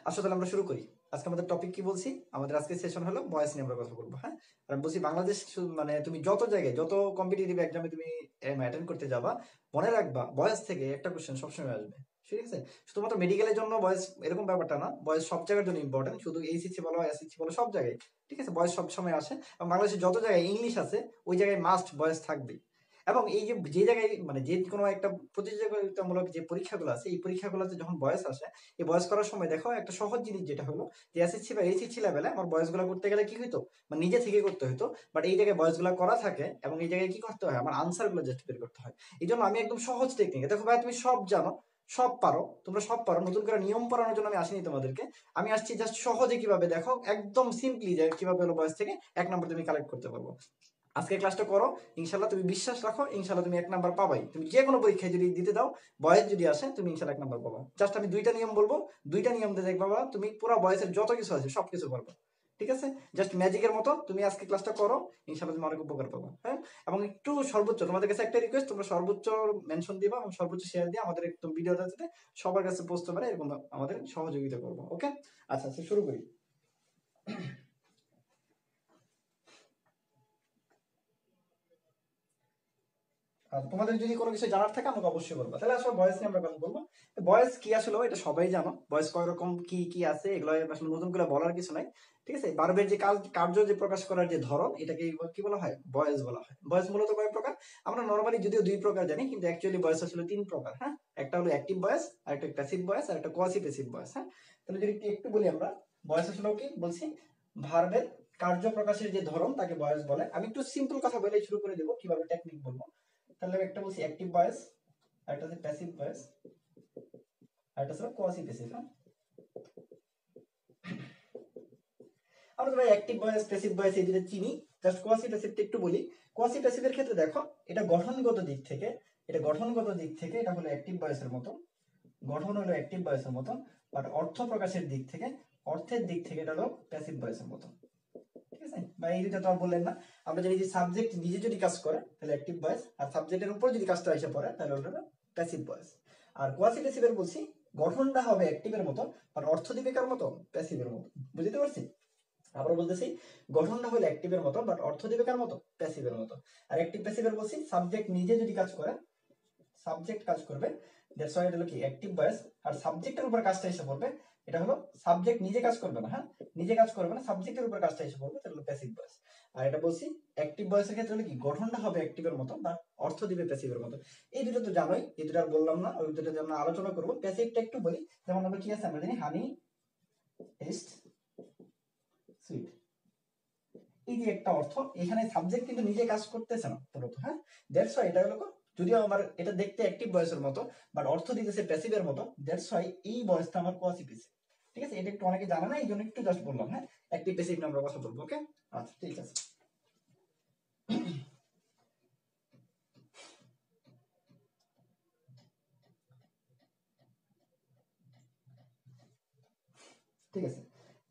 আসলে তাহলে আমরা শুরু করি। আজকে আমাদের টপিক কি বলছি? আমাদের আজকে সেশন হলো ভয়েস নিয়ে আমরা কথা বলবো। হ্যাঁ, আর আমি বলছি বাংলাদেশ মানে তুমি যত জায়গায় যত কম্পিটিটিভ এক্সামে তুমি অ্যাটেন্ড করতে যাবা, মনে রাখবা ভয়েস থেকে একটা কোশ্চেন সবসময় আসবে। ঠিক আছে? শুধুমাত্র মেডিকেলের জন্য ভয়েস এরকম ব্যাপারটা না, ভয়েস সব জায়গার জন্য ইম্পর্টেন্ট, শুধু এইচএসসি বলো এসএসসি বলো সব জায়গায়। ঠিক আছে, ভয়েস সব সময় আসে। এবং বাংলাদেশে যত জায়গায় ইংলিশ আছে ওই জায়গায় মাস্ট ভয়েস থাকবে। এবং এই যে যে জায়গায় মানে যে কোনো একটা প্রতিযোগিতামূলক যে পরীক্ষাগুলো আছে এই পরীক্ষাগুলোতে যখন বয়স আসে, এই বয়স করার সময় দেখো একটা সহজ জিনিস যেটা হলো যে এসএসসি বা এইচএসসি লেভেলে আমার বয়সগুলো করতে গেলে কি হইতো, মানে নিজে থেকে করতে হইতো। বাট এই জায়গায় বয়সগুলো করা থাকে এবং এই জায়গায় কি করতে হয়, আমার আনসার গুলো জাস্ট বের করতে হয়। এই জন্য আমি একদম সহজ টেকনিক, দেখো ভাই তুমি সব জানো, সব পারো, তোমরা সব পারো, নতুন করে নিয়ম পড়ানোর জন্য আমি আসিনি তোমাদেরকে। আমি আসছি জাস্ট সহজে কিভাবে দেখো একদম সিম্পলি যে কিভাবে হলো বয়স থেকে 1 নম্বর তুমি কালেক্ট করতে পারবো। আজকে ক্লাসটা করো, ইনশাল্লাহ তুমি বিশ্বাস রাখো, ইনশাল্লাহ তুমি 1 নাম্বার পাবাই। তুমি যে কোনো পরীক্ষায় যদি দিতে দাও, বয়স যদি আসে তুমি ইনশাল্লাহ 1 নাম্বার পাবা। জাস্ট আমি 2টা নিয়ম বলবো, 2টা নিয়ম দিয়ে দেখবা তুমি পুরো বয়সের যত কিছু আছে সবকিছু পারবা। ঠিক আছে, জাস্ট ম্যাজিকের মতো তুমি আজকে ক্লাসটা করো, ইনশাল্লাহ তুমি অনেক উপকার পাবা। হ্যাঁ, এবং একটু সর্বোচ্চ তোমাদের কাছে একটা রিকোয়েস্ট, তোমরা সর্বোচ্চ মেনশন দিবা এবং সর্বোচ্চ শেয়ার দিয়ে আমাদের একদম ভিডিওটা যাতে সবার কাছে পৌঁছতে পারে এরকম আমাদের সহযোগিতা করবো। ওকে, আচ্ছা আচ্ছা শুরু করি। আর তোমাদের যদি কোনো কিছু জানার থাকে আমাকে অবশ্যই বলবো। তাহলে আসলে বয়েস নিয়ে আমরা কথা বলবো। বয়েস কি আসলে এটা সবাই জানো, বয়েস কয় রকম কি কি আছে এগুলো আসলে নতুন করে বলার কিছু নাই। ঠিক আছে, বার্বের যে কার্য যে প্রকাশ করার যে ধরন এটাকে কি বলা হয়, বয়েস বলা হয়। বয়েস মূলত কয় প্রকার? আমরা নরমালি যদিও 2 প্রকার জানি, কিন্তু অ্যাকচুয়ালি বয়েস আসলে 3 প্রকার। হ্যাঁ, একটা হলো অ্যাক্টিভ বয়েস, আর একটা প্যাসিভ বয়েস, আর একটা কোয়াসি প্যাসিভ বয়েস। হ্যাঁ, তাহলে যদি একটু বলি আমরা, বয়েস আসলে কি বলছি, ভার্বের কার্য প্রকাশের যে ধরন তাকে বয়েস বলে। আমি একটু সিম্পল কথা বলে শুরু করে দেবো, কিভাবে টেকনিক বলবো। তাহলে একটা বলছি অ্যাক্টিভ ভয়েস, আর একটা হচ্ছে প্যাসিভ ভয়েস, আর একটা হচ্ছে কোয়াসি প্যাসিভ। হ্যাঁ, আমরা তো ভাই অ্যাক্টিভ ভয়েস প্যাসিভ ভয়েস এই দুটো চিনি। জাস্ট কোয়াসি প্যাসিভটা একটু বলি। কোয়াসি প্যাসিভের ক্ষেত্রে দেখো, এটা গঠনগত দিক থেকে, এটা হলো অ্যাক্টিভ ভয়েসের মতো, গঠন হলো অ্যাক্টিভ ভয়েসের মতো, বাট অর্থ প্রকাশের দিক থেকে, অর্থের দিক থেকে এটা হলো প্যাসিভ ভয়েসের মতো। ঠিক আছে, বা এই দুইটা তো আর বললেন না। আমরা জানি যে সাবজেক্ট নিজে যদি কাজ করে তাহলে অ্যাক্টিভ ভয়েস, আর সাবজেক্টের উপর যদি কাজটা এসে পড়ে তাহলে ওটা প্যাসিভ ভয়েস। আর কোয়াসি প্যাসিভের বলছি গঠনটা হবে অ্যাক্টিভের মতো, আর অর্থ দিবে কার মতো, প্যাসিভের মতো। বুঝতে পারছি? আবার বলতেছি, গঠনটা হলো অ্যাক্টিভের মতো, বাট অর্থ দিবে কার মতো, প্যাসিভের মতো। আর অ্যাক্টিভ প্যাসিভের বলছি সাবজেক্ট নিজে যদি কাজ করে, সাবজেক্ট কাজ করবে, দ্যাটস ওয়াই এটা হলো কি অ্যাক্টিভ ভয়েস। আর সাবজেক্টের উপর কাজটা এসে পড়বে, এটা হলো সাবজেক্ট নিজে কাজ করবে না। হ্যাঁ, নিজে কাজ করবে না, সাবজেক্টের উপর কাজটা এসে পড়বে, এটা হলো প্যাসিভ ভয়েস। আর এটা বলছি অ্যাক্টিভ ভয়েসের ক্ষেত্রে হলো কি গঠনটা হবে অ্যাক্টিভের মতো, বা অর্থ দিবে প্যাসিভের মতো। এই দুটো তো জানোই, এই দুটো আর বললাম না, ওই দুটো আমরা আলোচনা করবো। প্যাসিভটা একটু বলি, যেমন আমরা কি আছে, আমরা জানি হানি টেস্ট সুইট, এই যে একটা অর্থ, এখানে সাবজেক্ট কিন্তু নিজে কাজ করতেছে না পুরোটা। হ্যাঁ, দ্যাটস ওয়াই এটা হলো, যদিও আমার এটা দেখতে অ্যাক্টিভ ভয়েসের মতো বাট অর্থ দিতেছে প্যাসিভের মতো, দ্যাটস ওয়াই এই ভয়েসটা আমার কোয়াসি প্যাসিভ। ঠিক আছে, এটা একটু অনেকে জানে না, এই জন্য একটু জাস্ট বললাম। হ্যাঁ, অ্যাক্টিভ প্যাসিভ নিয়ে আমরা কথা বলবো। ওকে, আচ্ছা ঠিক আছে। ঠিক আছে,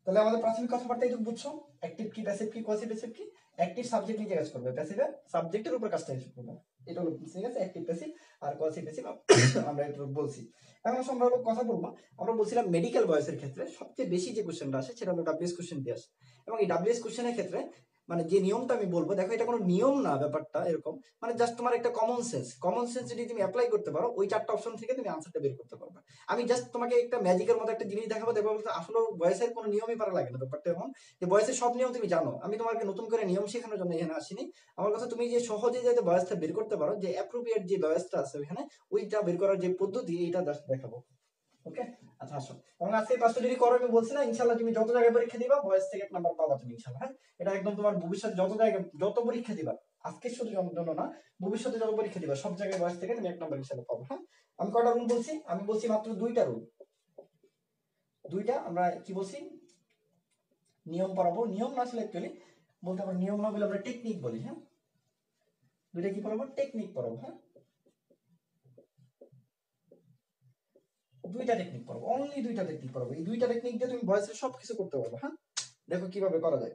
তাহলে আমাদের প্রাথমিক কথাবার্তা একটু বুঝছো, অ্যাক্টিভ কি, প্যাসিভ কি, কোয়াসি প্যাসিভ কি। অ্যাক্টিভ সাবজেক্ট নিজে কাজ করবে, প্যাসিভে সাবজেক্টের উপর কাজটা এসে করবে। এটা হলো ঠিক আছে অ্যাক্টিভ প্যাসিভ আর কোয়াসি প্যাসিভ আমরা একটু বলছি। এখন আমরা কথা বলবো, আমরা বলছিলাম মেডিকেল বয়সের ক্ষেত্রে সবচেয়ে বেশি যে কোশ্চেনটা আসে সেটা হলো ডাব্লিউএস কোশ্চেন দিয়ে আসে। এবং এই ডাব্লিউএস কোশ্চেনের ক্ষেত্রে মানে যে নিয়মটা আমি বলবো, দেখো এটা কোনো নিয়ম না ব্যাপারটা এরকম, মানে জাস্ট তোমার একটা কমন সেন্স যদি তুমি অ্যাপ্লাই করতে পারো, ওই 4টা অপশন থেকে তুমি আনসারটা বের করতে পারবে। আমি জাস্ট তোমাকে একটা ম্যাজিকের মতো একটা জিনিস দেখাবো, দেখবো আসলে বয়সের কোনো নিয়মই পারা লাগে না। ব্যাপারটা এমন যে বয়সের সব নিয়ম তুমি জানো, আমি তোমাকে নতুন করে নিয়ম শেখানোর জন্য এখানে আসিনি। আমার কথা তুমি যে সহজে যাতে বয়সটা বের করতে পারো, যে অ্যাপ্রোপ্রিয়েট যে বয়সটা আছে ওইখানে, ওইটা বের করার যে পদ্ধতি এইটা জাস্ট দেখাবো। ওকে, আচ্ছা আসো। এবং আজকে ক্লাসটা যদি করো, আমি বলছি না ইনশাল্লাহ তুমি যত জায়গায় পরীক্ষা দিবা বয়স থেকে 1 নাম্বার পাবা তুমি ইনশাল্লাহ। হ্যাঁ, এটা একদম তোমার ভবিষ্যৎ যত জায়গায় যত পরীক্ষা দিবা, আজকে শুধু জন্য না, ভবিষ্যতে যত পরীক্ষা দিবা সব জায়গায় বয়স থেকে তুমি 1 নাম্বার ইনশাল্লাহ পাবো। হ্যাঁ, আমি কয়টা রুল বলছি? আমি বলছি মাত্র 2টা রুল। 2টা আমরা কি বলছি, নিয়ম পড়াবো। নিয়ম না আসলে অ্যাকচুয়ালি বলতে পারবো, নিয়ম না বলে আমরা টেকনিক বলি। হ্যাঁ, 2টা কি পড়াবো, টেকনিক পড়াবো। হ্যাঁ, 2টা টেকনিক পড়াবো, অনলি 2টা টেকনিক পড়াবো। এই 2টা টেকনিক দিয়ে তুমি ভয়েসে সবকিছু করতে পারবে। হ্যাঁ, দেখো কিভাবে করা যায়।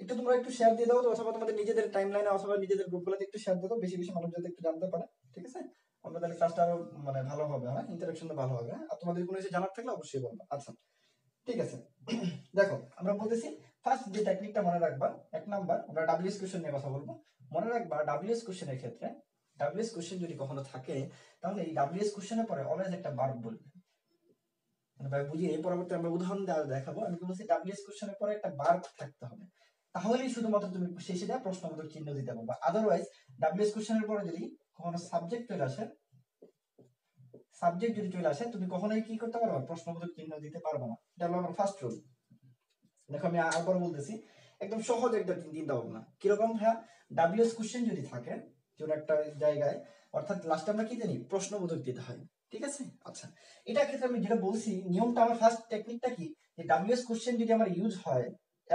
একটু তোমরা একটু শেয়ার দিয়ে দাও তো, অথবা তোমাদের নিজেদের টাইমলাইনে অথবা নিজেদের গ্রুপগুলোতে একটু শেয়ার দিয়ে দাও, বেশি বেশি মানুষ যাতে একটু জানতে পারে। ঠিক আছে, আমরা তাহলে ক্লাসটা আরো মানে ভালো হবে, হ্যাঁ, ইন্টারাকশনটা ভালো হবে। আর তোমাদের কোনো কিছু জানার থাকলে অবশ্যই বলবো। আচ্ছা ঠিক আছে। দেখো আমরা বলতেছি ফার্স্ট যে টেকনিকটা মনে রাখবা, 1 নাম্বার আমরা ডাব্লিউএস কোশ্চেন নিয়ে কথা বলবো। মনে রাখবা ডাব্লিউএস কোশ্চেনের ক্ষেত্রে, ডাব্লিউএস কোশ্চেন যদি কখনো থাকে তাহলে এই ডাব্লিউএস কোশ্চেনের পরে অলওয়েজ একটা ভার্ব বলবে। মানে ভাই বুঝিয়ে এই পরবর্তী আমরা উদাহরণ দেখাবো। আমি কি বলছি, ডাব্লিউএস কোশ্চেনের পরে একটা ভার্ব থাকতে হবে, তাহলেই শুধুমাত্র তুমি শেষে যা প্রশ্নবোধক চিহ্ন দিতে পারবা। আদারওয়াইজ ডাব্লিউএস কোশ্চেনের পরে যদি কখনো সাবজেক্ট চলে আসে, সাবজেক্ট যদি চলে আসে তুমি কখনোই কি করতে পারবে, প্রশ্নবোধক চিহ্ন দিতে পারবে না। এটা হলো আমার ফার্স্ট রুল। দেখো আমি আবার বলতেছি, একদম সহজ একটা চিন্তা ভাবনা। কিরকম, হ্যাঁ, ডাব্লিউএস কোশ্চেন যদি থাকে কোন একটা জায়গায়, অর্থাৎ লাস্টে আমরা কি জানি, প্রশ্নবোধক দিতে হয়। ঠিক আছে, আচ্ছা এটার ক্ষেত্রে আমি যেটা বলছি নিয়মটা, আমার ফার্স্ট টেকনিকটা কি, যে ডাব্লিউএস কোশ্চেন যদি আমার ইউজ হয়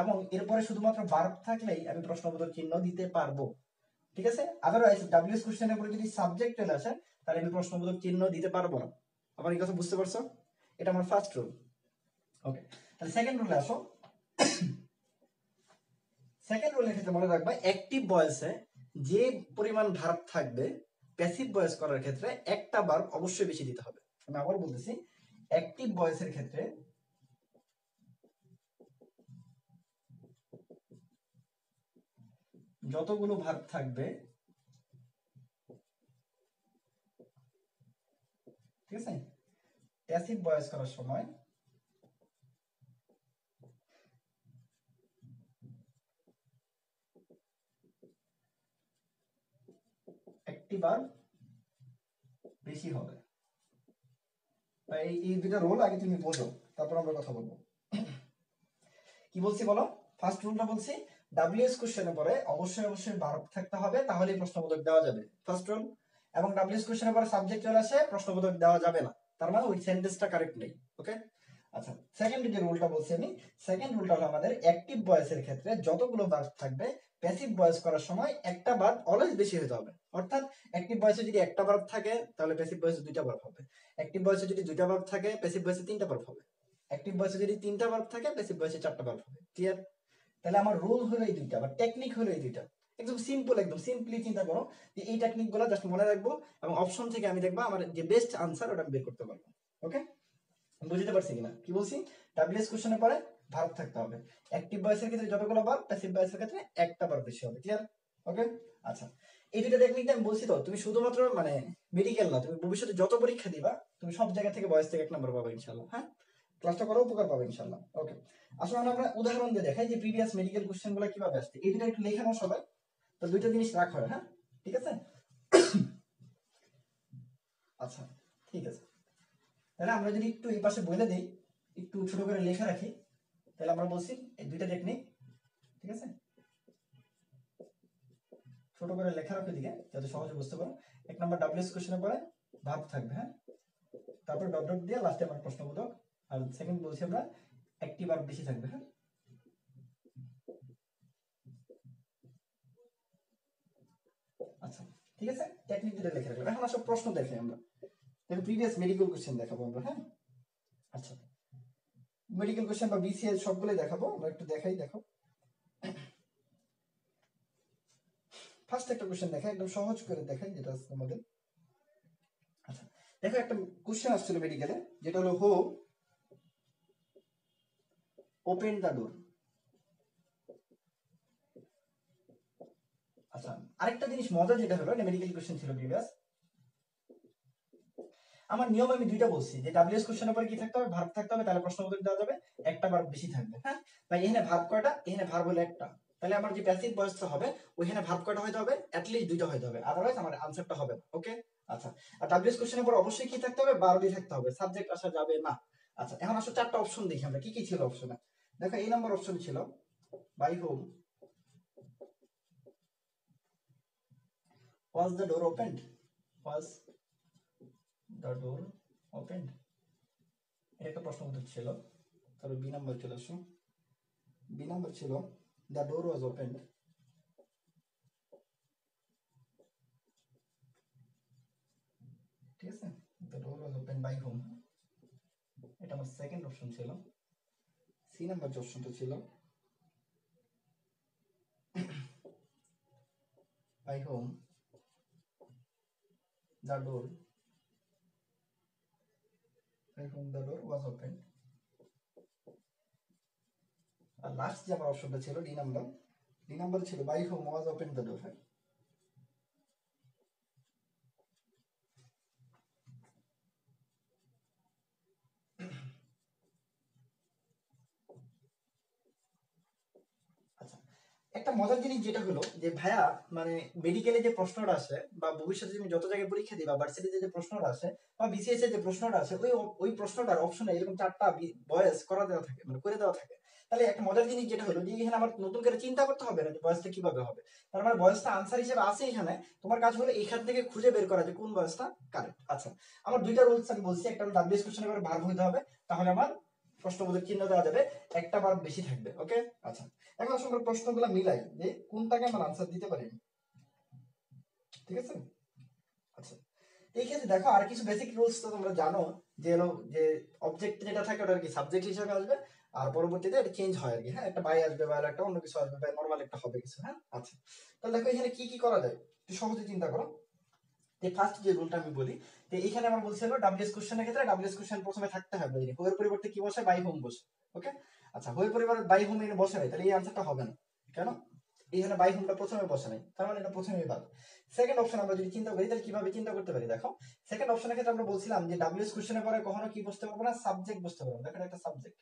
এবং এরপরে শুধুমাত্র ভার্ব থাকলেই আমি প্রশ্নবোধক চিহ্ন দিতে পারবো। ঠিক আছে, আদারওয়াইজ ডাব্লিউএস কোশ্চেনের পরে যদি সাবজেক্ট চলে আসে তাহলে আমি প্রশ্নবোধক চিহ্ন দিতে পারবো না। আমার এই কথা বুঝতে পারছো? এটা আমার ফার্স্ট রুল। ওকে, তাহলে সেকেন্ড রুলে আসো। সেকেন্ড রুলের ক্ষেত্রে মনে রাখবা, অ্যাক্টিভ ভয়েসে যে পরিমাণ ভার্ব থাকবে, প্যাসিভ ভয়েস করার ক্ষেত্রে একটা ভার্ব অবশ্যই বেশি দিতে হবে। আমি আবার বলতেছি, অ্যাক্টিভ ভয়েসের ক্ষেত্রে যতগুলো ভার্ব থাকবে, ঠিক আছে, প্যাসিভ ভয়েস করার সময় একটি ভার্ব বেশি হবে। এই দুটো রুল আগে তুমি বোঝো, তারপর আমরা কথা বলবো। কি বলছি বলো, ফার্স্ট রুলটা বলছি, ডাব্লিউএস কোশ্চেনের পরে অবশ্যই অবশ্যই ভার্ব থাকতে হবে, তাহলেই প্রশ্নবোধক দেওয়া যাবে, ফার্স্ট রুল। এবং ডাব্লিউএস কোশ্চেনের পরে সাবজেক্ট চলে আসে, প্রশ্নবোধক দেওয়া যাবে না, তার মানে ওই সেন্টেন্সটা কারেক্ট নেই। ওকে, আচ্ছা সেকেন্ড যে রুলটা বলছি আমি, সেকেন্ড রুলটা হলো আমাদের অ্যাক্টিভ ভয়েসের ক্ষেত্রে যতগুলো ভার্ব থাকবে, প্যাসিভ ভয়েস করার সময় একটা ভার্ব অলওয়েজ বেশি হতে হবে। অর্থাৎ অ্যাক্টিভ ভয়েসে যদি একটা ভার্ব থাকে তাহলে প্যাসিভ ভয়েসে দুইটা ভার্ব হবে, অ্যাক্টিভ ভয়েসে যদি দুইটা ভার্ব থাকে প্যাসিভ ভয়েসে তিনটা ভার্ব হবে, অ্যাক্টিভ ভয়েসে যদি তিনটা ভার্ব থাকে প্যাসিভ ভয়েসে চারটা ভার্ব হবে। ক্লিয়ার? তাহলে আমার রুল হলো এই দুইটা, বা টেকনিক হলো এই দুইটা। একদম সিম্পল, একদম সিম্পলি চিন্তা করো যে এই টেকনিকগুলো জাস্ট মনে রাখবো, এবং অপশন থেকে আমি দেখবো আমার যে বেস্ট আনসার ওটা আমি বের করতে পারবো। ওকে, বুঝতে পারছি কিনা কি বলছি? ডাব্লিউএস কোশ্চেনের পরে ভার্ব থাকতে হবে, অ্যাক্টিভ ভয়েসের ক্ষেত্রে যতগুলো ভার্ব, প্যাসিভ ভয়েসের ক্ষেত্রে একটা ভার্ব বেশি হবে। ক্লিয়ার? ওকে, আচ্ছা এই দুটো টেকনিকটা আমি বলছি তো, তুমি শুধুমাত্র মানে মেডিকেল না, তুমি ভবিষ্যতে যত পরীক্ষা দিবা তুমি সব জায়গা থেকে ভয়েস থেকে 1 নাম্বার পাবে ইনশাআল্লাহ। হ্যাঁ, ক্লাসটা করো, উপকার পাবে ইনশাআল্লাহ। ওকে, আসলে আমরা উদাহরণ দিয়ে দেখাই যে প্রিভিয়াস মেডিকেল কোশ্চেন গুলো কিভাবে আসছে। এই দুটো একটু লেখা নাও সবাই, তো দুইটা জিনিস রাখো। হ্যাঁ ঠিক আছে, আচ্ছা ঠিক আছে। তাহলে আমরা যদি একটু এই পাশে বলে দেই, একটু ছোট করে লেখা রাখি, তাহলে আমরা বলছি এই দুইটা টেকনিক। ঠিক আছে, ছোট করে লেখা রাখো দিকে যাতে সহজে বুঝতে পারো। 1 নাম্বার ডাব্লিউএস কোশ্চেনের পরে ভার্ব থাকবে, হ্যাঁ, তারপর ডট ডট দিয়ে লাস্টে আমার প্রশ্নবোধক। আর সেকেন্ড বলছি আমরা অ্যাক্টিভ ভার্ব বেশি থাকবে। হ্যাঁ, আচ্ছা ঠিক আছে, টেকনিক দুটো লিখে রাখলাম। এখন আসলে প্রশ্ন দেখে আমরা দেখো, প্রিভিয়াস মেডিকেল কোশ্চেন দেখাবো আমরা। হ্যাঁ, আচ্ছা মেডিকেল কোশ্চেন বা বিসিএস সবগুলোই দেখাবো আমরা, একটু দেখাই। দেখো ফার্স্ট একটা কোশ্চেন দেখা, একদম সহজ করে দেখাই যেটা আছে আমাদের। আচ্ছা দেখো, একটা কোশ্চেন আসছিল মেডিকেলে, যেটা হলো হো ওপেন দ্য ডোর। আচ্ছা আরেকটা জিনিস মজা যেটা হলো, এটা মেডিকেল কোশ্চেন ছিল প্রিভিয়াস, আমার নিয়ম আমি দুইটা বলছি যে ডাব্লিউএস কোশ্চেনের পরে কি থাকতে হবে, ভার্ব থাকতে হবে, তাহলে প্রশ্নবোধক দেওয়া যাবে, একটা ভার্ব বেশি থাকবে। হ্যাঁ ভাই, এখানে ভার্ব কয়টা, এখানে ভার্ব হলো একটা, তাহলে আমার যে প্যাসিভ ভয়েসটা হবে ওইখানে ভার্ব কয়টা হইতে হবে, অ্যাটলিস্ট দুইটা হইতে হবে, আদারওয়াইজ আমার আনসারটা হবে না। ওকে, আচ্ছা আর ডাব্লিউএস কোশ্চেনের পর অবশ্যই কি থাকতে হবে, ভার্বই থাকতে হবে, সাবজেক্ট আসা যাবে না। আচ্ছা এখন আসলে চারটা অপশন দেখি আমরা কি কি ছিল অপশনে। দেখো এই নাম্বার অপশন ছিল by whom was the door opened, was the door opened, এটা একটা প্রশ্নবোধক ছিল। তারপর বি নাম্বার চলে আসো, বি নাম্বার ছিল the door was opened, ঠিক আছে, the door was opened by whom, এটা আমার সেকেন্ড অপশন ছিল। সি নাম্বার যে অপশনটা ছিল by whom the door was opened। আর লাস্ট যে আমার অপশনটা ছিল ডি নাম্বার ছিল by whom was opened the door। একটা মজার জিনিস যেটা হলো যে ভাইয়া মানে মেডিকেলে যে প্রশ্নটা আসে বা ভবিষ্যতে তুমি যত জায়গায় পরীক্ষা দিবা ভার্সিটিতে যে প্রশ্নটা আসে বা বিসিএস এর যে প্রশ্নটা আসে ওই প্রশ্নটার অপশনে এরকম 4টা বয়স করা দেওয়া থাকে মানে করে দেওয়া থাকে। তাহলে একটা মজার জিনিস যেটা হলো যে এখানে আমার নতুন করে চিন্তা করতে হবে না যে বয়সটা কিভাবে হবে, তার মানে বয়সটা আনসার হিসেবে আছে এখানে, তোমার কাজ হলো এখান থেকে খুঁজে বের করা যে কোন বয়সটা কারেক্ট। আচ্ছা আমার দুইটা রুলস আমি বলছি, একটা হলো ডাব্লিউএস কোশ্চেনে করে ভার্ব হইতে হবে, তাহলে আমার প্রশ্নবোধক চিহ্ন দেওয়া যাবে, একটা ভার্ব বেশি থাকবে। ওকে আচ্ছা এখন আসলে আমরা প্রশ্নগুলো মিলাই যে কোনটাকে আমরা আনসার দিতে পারি, ঠিক আছে। আচ্ছা এই ক্ষেত্রে দেখো আর কিছু বেসিক রুলস তো তোমরা জানো যে হলো যে অবজেক্ট যেটা থাকে ওটা আর কি সাবজেক্ট হিসেবে আসবে আর পরবর্তীতে এটা চেঞ্জ হয় আর কি। হ্যাঁ একটা বাই আসবে বা একটা অন্য কিছু আসবে বা নরমাল একটা হবে কিছু। হ্যাঁ আচ্ছা তাহলে দেখো এখানে কি কি করা যায় একটু সহজে চিন্তা করো। যে ফার্স্ট যে রুলটা আমি বলি যে এখানে আমরা বলছি হলো ডাব্লিউএস কোশ্চেনের ক্ষেত্রে ডাব্লিউএস কোশ্চেন প্রথমে থাকতে হবে, হোয়ের পরিবর্তে কি বসে বাই হোম বসে। ওকে আচ্ছা হোয়ের পরিবর্তে বাই হোম এনে বসে নাই তাহলে এই আনসারটা হবে না, কেন এখানে বাই হোমটা প্রথমে বসে নাই তার মানে এটা প্রথমেই বাদ। সেকেন্ড অপশন আমরা যদি চিন্তা করি তাহলে কিভাবে চিন্তা করতে পারি দেখো, সেকেন্ড অপশনের ক্ষেত্রে আমরা বলছিলাম যে ডাব্লিউএস কোশ্চেনের পরে কখনো কি বসতে পারবো না, সাবজেক্ট বসতে পারবো না। দেখেন একটা সাবজেক্ট,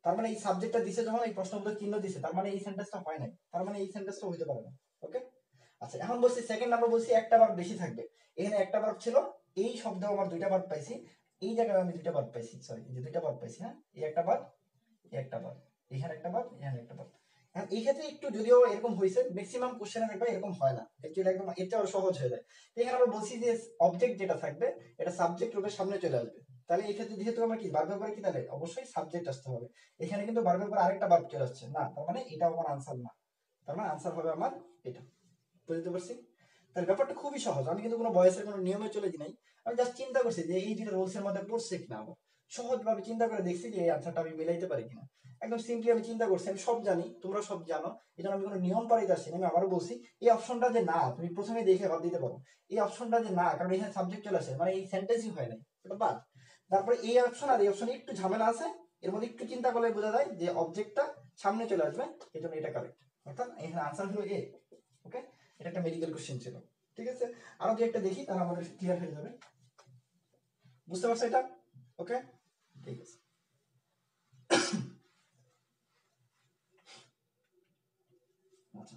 তার মানে এই সাবজেক্টটা দিছে যখন এই প্রশ্নবোধক চিহ্ন দিছে তার মানে এই সেন্টেন্সটা হয় নাই, তার মানে এই সেন্টেন্সটা হইতে পারে না। ওকে আচ্ছা এখন বলছি সেকেন্ড নাম্বার বলছি একটা ভার্ব বেশি থাকবে, এখানে একটা ভার্ব ছিল এই শব্দ আমার দুইটা ভার্ব পাইছি, এই জায়গায় আমি দুইটা ভার্ব পাইছি, সরি এই যে দুইটা ভার্ব পাইছি। হ্যাঁ এই একটা ভার্ব এই একটা ভার্ব, এখানে একটা ভার্ব এখানে একটা ভার্ব। এখন এই ক্ষেত্রে একটু যদিও এরকম হয়েছে ম্যাক্সিমাম কোশ্চেনে দেখবে এরকম হয় না, অ্যাকচুয়ালি একদম এটা সহজ হয়ে যায়। এখানে আমরা বলছি যে অবজেক্ট যেটা থাকবে এটা সাবজেক্ট রূপে সামনে চলে আসবে, তাহলে এই ক্ষেত্রে যেহেতু আমরা কি ভার্বের পরে কি তাহলে অবশ্যই সাবজেক্ট আসতে হবে, এখানে কিন্তু ভার্বের পরে আরেকটা ভার্ব চলে আসছে না, তার মানে এটা আমার আনসার না, তার মানে আনসার হবে আমার এটা। বুঝতে পারছি? তাহলে ব্যাপারটা খুবই সহজ, আমি কিন্তু কোনো বয়সের কোনো নিয়মে চলে যাই নাই, আমি জাস্ট চিন্তা করছি যে এই দুটো রুলসের মধ্যে পড়ছে কিনা, আমার সহজভাবে চিন্তা করে দেখছি যে এই আনসারটা আমি মিলাইতে পারি কিনা। একদম সিম্পলি আমি চিন্তা করছি, আমি সব জানি তোমরা সব জানো, এই জন্য আমি কোনো নিয়ম পাড়াইতে আসছি না। আমি আবারও বলছি এই অপশনটা যে না তুমি প্রথমে দেখে বাদ দিতে পারো, এই অপশনটা যে না কারণ এখানে সাবজেক্ট চলে আসে মানে এই সেন্টেন্সই হয় নাই, ওটা বাদ। তারপরে এই অপশন আর এই অপশনে একটু ঝামেলা আছে, এর মধ্যে একটু চিন্তা করলে বোঝা যায় যে অবজেক্টটা সামনে চলে আসবে, এই জন্য এটা কারেক্ট, অর্থাৎ এখানে আনসার হলো এ। ওকে এটা একটা মেডিকেল কোশ্চেন ছিল, ঠিক আছে। আরো যে একটা দেখি তাহলে আমাদের ক্লিয়ার হয়ে যাবে, বুঝতে পারছো এটা? ওকে ঠিক আছে। আচ্ছা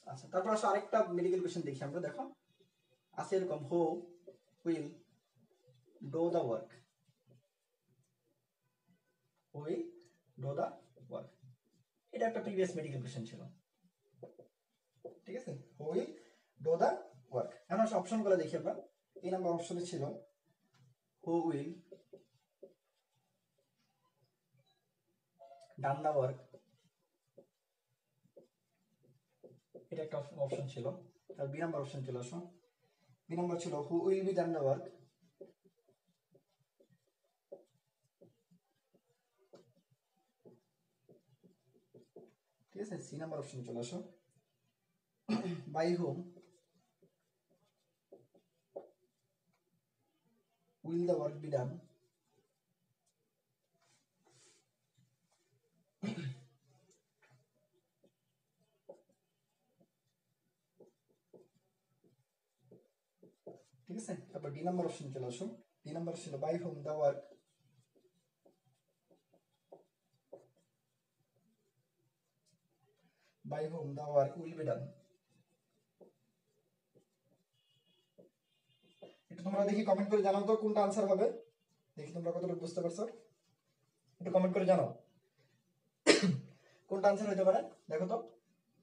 আচ্ছা তারপর আসো আরেকটা মেডিকেল কোশ্চেন দেখি আমরা। দেখো আছে এরকম who will do the work, will do the work, এটা একটা প্রিভিয়াস মেডিকেল কোশ্চেন ছিল, ঠিক আছে। Who will do the work. এখন আসো অপশনগুলো দেখি আমরা। এই নাম্বার অপশনে ছিল who will done the work, এটা একটা অপশন ছিল। তার বি নাম্বার অপশন চলে আসো, বি নাম্বার ছিল who will be done the work, ঠিক আছে। সি নাম্বার অপশন চলে আসো, by whom will the work be done, ঠিক আছে। তারপর ডি নাম্বার অপশন চলে আসো, ডি নাম্বার ছিল by whom the work, by whom the work will be done. একটু তোমরা দেখি কমেন্ট করে জানাও তো কোনটা আনসার হবে, দেখি তোমরা কতটুকু বুঝতে পারছো, একটু কমেন্ট করে জানাও কোনটা আনসার হতে পারে। দেখো তো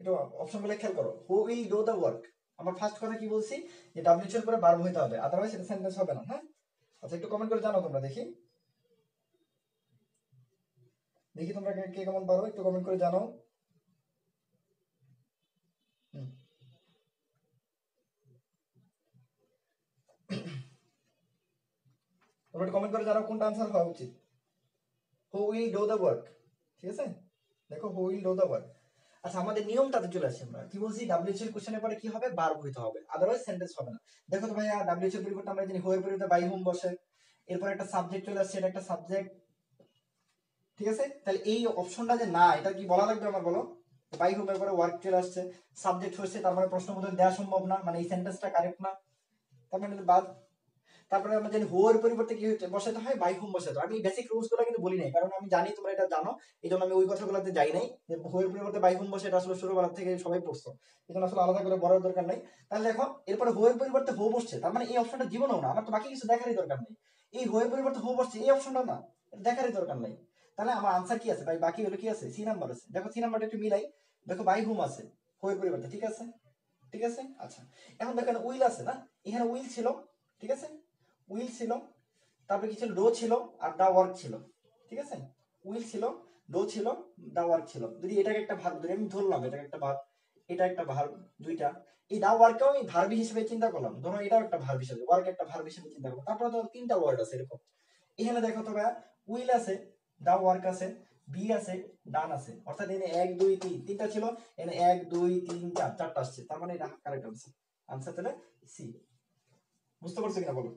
একটু অপশনগুলো খেয়াল করো। Who will do the work, আমার ফার্স্ট কথা কি বলছি যে ডাব্লিউ এর পরে ভার্ব হইতে হবে, আদারওয়াইজ এটা সেন্টেন্স হবে না। হ্যাঁ আচ্ছা একটু কমেন্ট করে জানাও তোমরা, দেখি দেখি তোমরা কে কেমন পারো, একটু কমেন্ট করে জানাও। তোমরা একটু কমেন্ট করে জানাও কোনটা আনসার হওয়া উচিত। Who will do the work, ঠিক আছে। দেখো who will do the work. আচ্ছা আমাদের নিয়মটাতে চলে আসি আমরা কি বলছি ডাব্লিউএইচ এর কোশ্চেনের পরে কি হবে ভার্ব হইতে হবে আদারওয়াইজ সেন্টেন্স হবে না দেখো তো ভাইয়া ডাব্লিউএইচ এর পরিবর্তে আমরা জানি হো এর পরিবর্তে বাই হোম বসে এরপর একটা সাবজেক্ট চলে আসছে এটা একটা সাবজেক্ট ঠিক আছে তাহলে এই অপশনটা যে না এটা কি বলা লাগবে আমার বলো বাই হোম এর পরে ওয়ার্ক চলে আসছে সাবজেক্ট হচ্ছে তার মানে প্রশ্নবোধক দেওয়া সম্ভব না মানে এই সেন্টেন্সটা কারেক্ট না তার মানে বাদ তারপরে আমরা জানি হো এর পরিবর্তে কি হচ্ছে বসাতে হয় বাই হোম বসাতে হয় আমি বেসিক রুলস গুলো কিন্তু বলি নাই কারণ আমি জানি তোমরা এটা জানো এই জন্য আমি ওই কথাগুলোতে যাই নাই যে হো এর পরিবর্তে বাই হোম বসে এটা আসলে ছোটবেলা থেকে সবাই পড়ছো এই জন্য আসলে আলাদা করে বলার দরকার নাই তাহলে দেখো এরপরে হো এর পরিবর্তে হো বসছে তার মানে এই অপশনটা জীবনেও না আমার তো বাকি কিছু দেখারই দরকার নেই এই হো এর পরিবর্তে হো বসছে এই অপশনটা না দেখারই দরকার নাই তাহলে আমার আনসার কি আছে ভাই বাকি হলো কি আছে সি নাম্বার আছে দেখো সি নাম্বারটা একটু মিলাই দেখো বাই হোম আছে হো এর পরিবর্তে ঠিক আছে ঠিক আছে আচ্ছা এখন দেখেন উইল আছে না এখানে উইল ছিল ঠিক আছে উইল ছিল তারপরে কি ছিল ডো ছিল আর দা ওয়ার্ক ছিল ঠিক আছে উইল ছিল ডো ছিল দা ওয়ার্ক ছিল যদি এটাকে একটা ভার্ব ধরে আমি ধরলাম এটাকে একটা ভার্ব এটা একটা ভার্ব দুইটা এই দা ওয়ার্কও আমি ভার্ব হিসেবে চিন্তা করলাম ধরো এটাও একটা ভার্ব হিসেবে ওয়ার্ক একটা ভার্ব হিসেবে চিন্তা করলাম তারপরে তো তিনটা ওয়ার্ড আছে এরকম এখানে দেখো তো ভাই উইল আছে দা ওয়ার্ক আছে বি আছে ডান আছে অর্থাৎ এখানে 1 2 3 তিনটা ছিল এখানে 1 2 3 4 চারটা আসছে তার মানে এটা কারেক্ট আনসার আনসার তাহলে সি বুঝতে পারছো কিনা বলো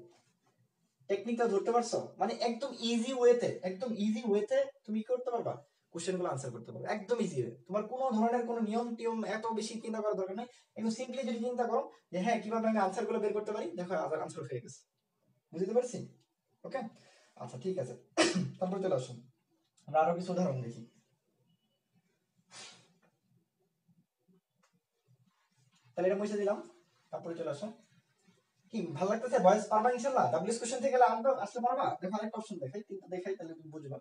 টেকনিকটা ধরতে পারছো মানে একদম ইজি ওয়েতে তুমি কি করতে পারবা কোশ্চেনগুলো আনসার করতে পারবে একদম ইজি ওয়ে তোমার কোনো ধরনের কোনো নিয়ম টিয়ম এত বেশি চিন্তা করার দরকার নেই একদম সিম্পলি যদি চিন্তা করো যে হ্যাঁ কিভাবে আমি আনসারগুলো বের করতে পারি দেখো আবার আনসার হয়ে গেছে বুঝতে পারছি ওকে আচ্ছা ঠিক আছে তারপর চলে আসুন আমরা আরো কিছু উদাহরণ দেখি তাহলে এটা মুছে দিলাম তারপরে চলে আসো কি ভালো লাগতেছে ভয়েস পারবা ইনশাআল্লাহ ডাব্লিউএস কোশ্চেন থেকে গেলে আমরা আসলে পারবা দেখো আরেকটা অপশন দেখাই তিনটা দেখাই তাহলে তুমি বুঝবা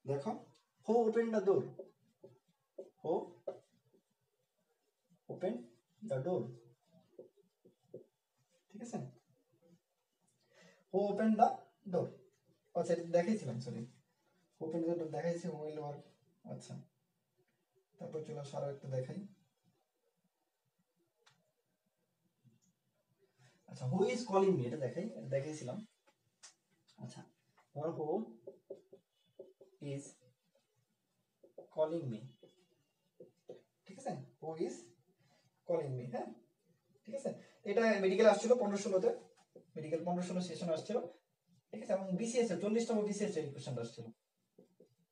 দেখো হু open the door who open the door ঠিক আছে হু ওপেন দ্য ডোর আচ্ছা এটা দেখাইছিলাম সরি ওপেন দ্য ডোর দেখাইছি উইল ওয়ার্ক আচ্ছা তারপর চলো আরো একটা দেখাই আচ্ছা হু ইজ কলিং মি এটা দেখাই এটা দেখাইছিলাম আচ্ছা তোমার হু ইজ কলিং মি ঠিক আছে হু ইজ কলিং মি হ্যাঁ ঠিক আছে এটা মেডিকেল আসছিল 15-16 মেডিকেল 15-16 সেশন আসছিল ঠিক আছে এবং বিসিএস 40তম বিসিএস এই কোশ্চেনটা আসছিল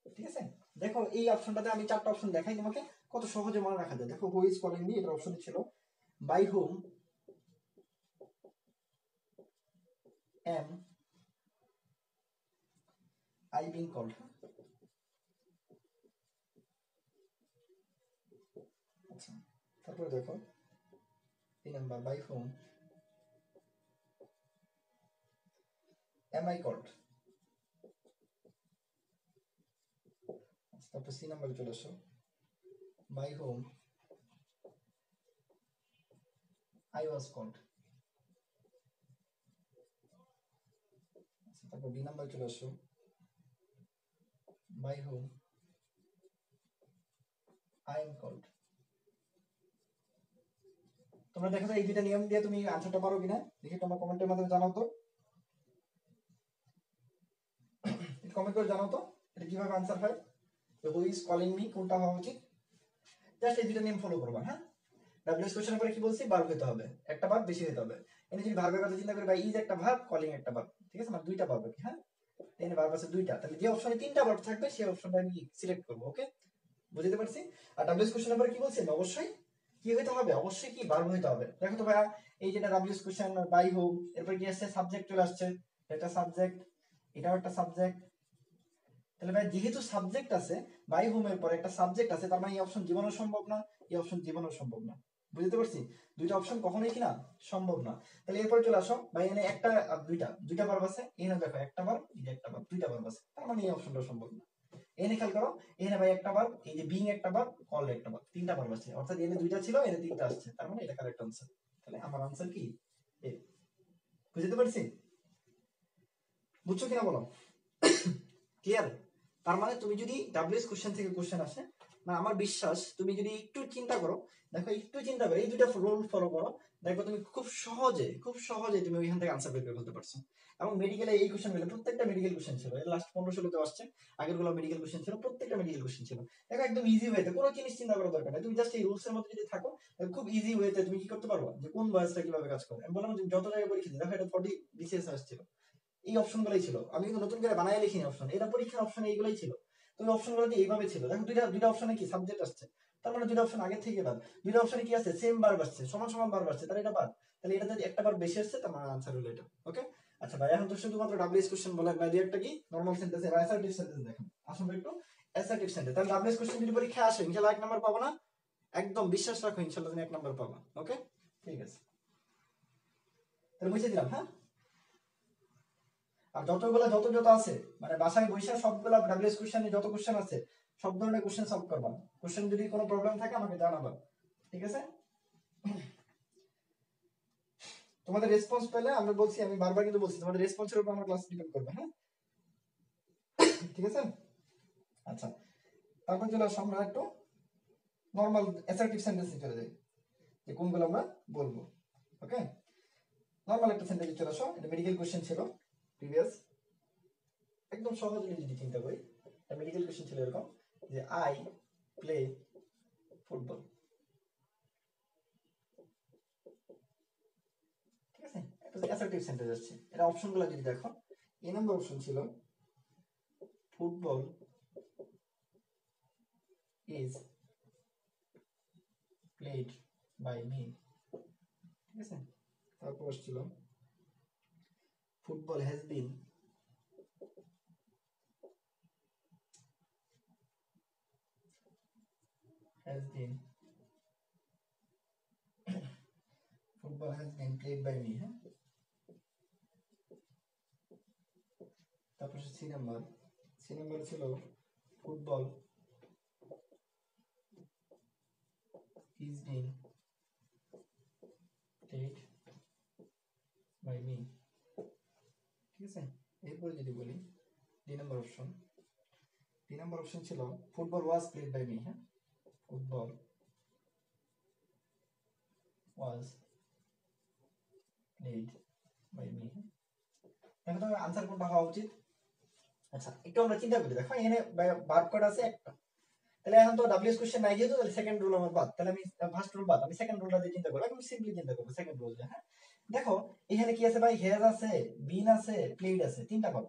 ঠিক আছে দেখো এই অপশনটাতে আমি চারটা অপশন দেখাই তোমাকে কত সহজে মনে রাখা যায় দেখো হু ইজ কলিং মি এর অপশন ছিল by whom am I being called আচ্ছা তারপরে দেখো এই number by whom am I called তারপর সি নাম্বারে চলে আসো by whom I was called তারপর বি নাম্বারে চলে আসো by whom I am called তোমরা দেখো এই দুইটা নিয়ম দিয়ে তুমি আনসারটা পারো কিনা দেখি তোমরা কমেন্টের মাধ্যমে জানাও তো কমেন্ট করে জানাও তো এটা কিভাবে আনসার হয় তো হু ইজ কলিং মি কোনটা হওয়া উচিত জাস্ট এই দুইটা নিয়ম ফলো করবা হ্যাঁ ডাব্লিউএস কোশ্চেনের পরে কি বলছি ভার্ব হতে হবে একটা ভার্ব বেশি হতে হবে এনে যদি ভার্বের কথা চিন্তা করি বা ইজ একটা ভার্ব কলিং একটা ভার্ব ঠিক আছে মানে দুইটা ভার্ব কি হ্যাঁ এনে ভার্ব আছে দুইটা তাহলে যে অপশনে তিনটা ভার্ব থাকবে সেই অপশনটা আমি সিলেক্ট করব ওকে বুঝতে পারছি আর ডাব্লিউএস কোশ্চেনের পরে কি বলছি অবশ্যই কি হইতে হবে অবশ্যই কি ভার্ব হইতে হবে দেখো তো ভাইয়া এই যেটা ডাব্লিউএস কোশ্চেন বাই হোম এরপর কি আসছে সাবজেক্ট চলে আসছে এটা সাবজেক্ট এটাও একটা সাবজেক্ট তাহলে ভাই যেহেতু সাবজেক্ট আছে বাই হোম এর পরে একটা সাবজেক্ট আছে তার মানে এই অপশন জীবনও সম্ভব না এই অপশন জীবনও সম্ভব না বুঝতে পারছি দুইটা অপশন কখনোই কি না সম্ভব না তাহলে এরপরে চলে আসো ভাই এখানে একটা দুইটা দুইটা ভার্ব আছে এখানে দেখো একটা ভার্ব এই যে একটা ভার্ব দুইটা ভার্ব আছে তার মানে এই অপশনটা সম্ভব না এখানে খেয়াল করো এখানে ভাই একটা ভার্ব এই যে বিং একটা ভার্ব কল একটা ভার্ব তিনটা ভার্ব আছে অর্থাৎ এখানে দুইটা ছিল এখানে তিনটা আসছে তার মানে এটা কারেক্ট আনসার তাহলে আমার আনসার কি এ বুঝতে পারছি বুঝছো কিনা বলো ক্লিয়ার তার মানে তুমি যদি ডাব্লিউএস কোশ্চেন থেকে কোশ্চেন আসে মানে আমার বিশ্বাস তুমি যদি একটু চিন্তা করো, দেখো একটু চিন্তা করো, এই দুটো রুল ফলো করো, দেখো তুমি খুব সহজে তুমি ওইখান থেকে আনসার বের করে ফেলতে পারছো। এবং মেডিকেলে এই কোশ্চেন গুলো প্রত্যেকটা মেডিকেল কোশ্চেন ছিল, লাস্ট 15-16 আসছে, আগের গুলো মেডিকেল কোশ্চেন ছিল, প্রত্যেকটা মেডিকেল কোশ্চেন ছিল। দেখো একদম ইজি ওয়েতে, কোনো জিনিস চিন্তা করার দরকার নেই, তুমি জাস্ট এই রুলস এর মধ্যে যদি থাকো খুব ইজি ওয়েতে তুমি কি করতে পারবো, যে কোন বয়সটা কিভাবে কাজ করে। আমি বললাম যে যত জায়গায় পরীক্ষা দিই, দেখো এটা 40 বিসিএস আসছিল, এই অপশন গুলাই ছিল, আমি কিন্তু নতুন করে বানায় লিখিনি অপশন, এটা পরীক্ষার অপশন এইগুলাই ছিল। তো ওই অপশন গুলো এইভাবে ছিল, দেখো দুইটা অপশনে কি সাবজেক্ট আসছে, তার মানে দুইটা অপশন আগে থেকে বাদ, দুইটা অপশনে কি আছে সেম বার আসছে, সমান সমান বার আসছে, তাহলে এটা বাদ, তাহলে এটা যদি একটা বার বেশি আসছে তার মানে আনসার হলো এটা। ওকে, আচ্ছা ভাই এখন তো শুধুমাত্র ডাব্লিউএস কোশ্চেন বলে ভাই, একটা কি নরমাল সেন্টেন্স এর অ্যাসার্টিভ সেন্টেন্স দেখেন, আসলে একটু অ্যাসার্টিভ সেন্টেন্স, তাহলে ডাব্লিউএস কোশ্চেন যদি পরীক্ষা আসে ইনশাআল্লাহ 1 নাম্বার পাবো না, একদম বিশ্বাস রাখো ইনশাআল্লাহ তুমি 1 নাম্বার পাবা। ওকে ঠিক আছে, তাহলে বুঝে দিলাম। হ্যাঁ, আর যত আছে মানে বাসায় বসে সবগুলা ডাব্লিউএস কোশ্চেনে যত কোশ্চেন আছে সব ধরনের কোশ্চেন সলভ করবা, কোশ্চেন যদি কোনো প্রবলেম থাকে আমাকে জানাবা, ঠিক আছে। তোমাদের রেসপন্স পেলে আমরা বলছি, আমি বারবার কিন্তু বলছি তোমাদের রেসপন্সের উপর আমার ক্লাস ডিপেন্ড করবে। হ্যাঁ ঠিক আছে, আচ্ছা তারপর চলে আসো আমরা একটু নরমাল অ্যাসার্টিভ সেন্টেন্সে চলে যাই, যে কোনগুলো আমরা বলবো। ওকে, নরমাল একটা সেন্টেন্সে চলে আসো, এটা মেডিকেল কোশ্চেন ছিল প্রিভিয়াস, একদম সহজে যদি চিন্তা করি, একটা মেডিকেল কোশ্চেন ছিল এরকম যে আই প্লে ফুটবল, ঠিক আছে, একটা অ্যাসার্টিভ সেন্টেন্স আসছে। এটা অপশনগুলো যদি দেখো, এ নাম্বার অপশন ছিল football is played by me, ঠিক আছে, তারপর আসছিল football has been football has been played by me. হ্যাঁ, তারপর সি নাম্বার ছিল football is been played by me, ঠিক আছে। এরপরে যদি বলি ডি নাম্বার অপশন ছিল football was played by me. হ্যাঁ, football was played by me. এখন তো আনসার কোনটা হওয়া উচিত? আচ্ছা একটু আমরা চিন্তা করি, দেখো এখানে ভার্ব কোড আছে একটা, তাহলে এখন তো ডাব্লিউএস কোশ্চেন নাই যেহেতু, তাহলে সেকেন্ড রুল আমার বাদ, তাহলে আমি ফার্স্ট রুল বাদ, আমি সেকেন্ড রুলটা দিয়ে চিন্তা করব, আমি সিম্পলি চিন্তা করব সেকেন্ড রুল দিয়ে। হ্যাঁ, দেখো এখানে কি আছে ভাই, হ্যাজ আছে, বিন আছে, প্লেড আছে, তিনটা পদ।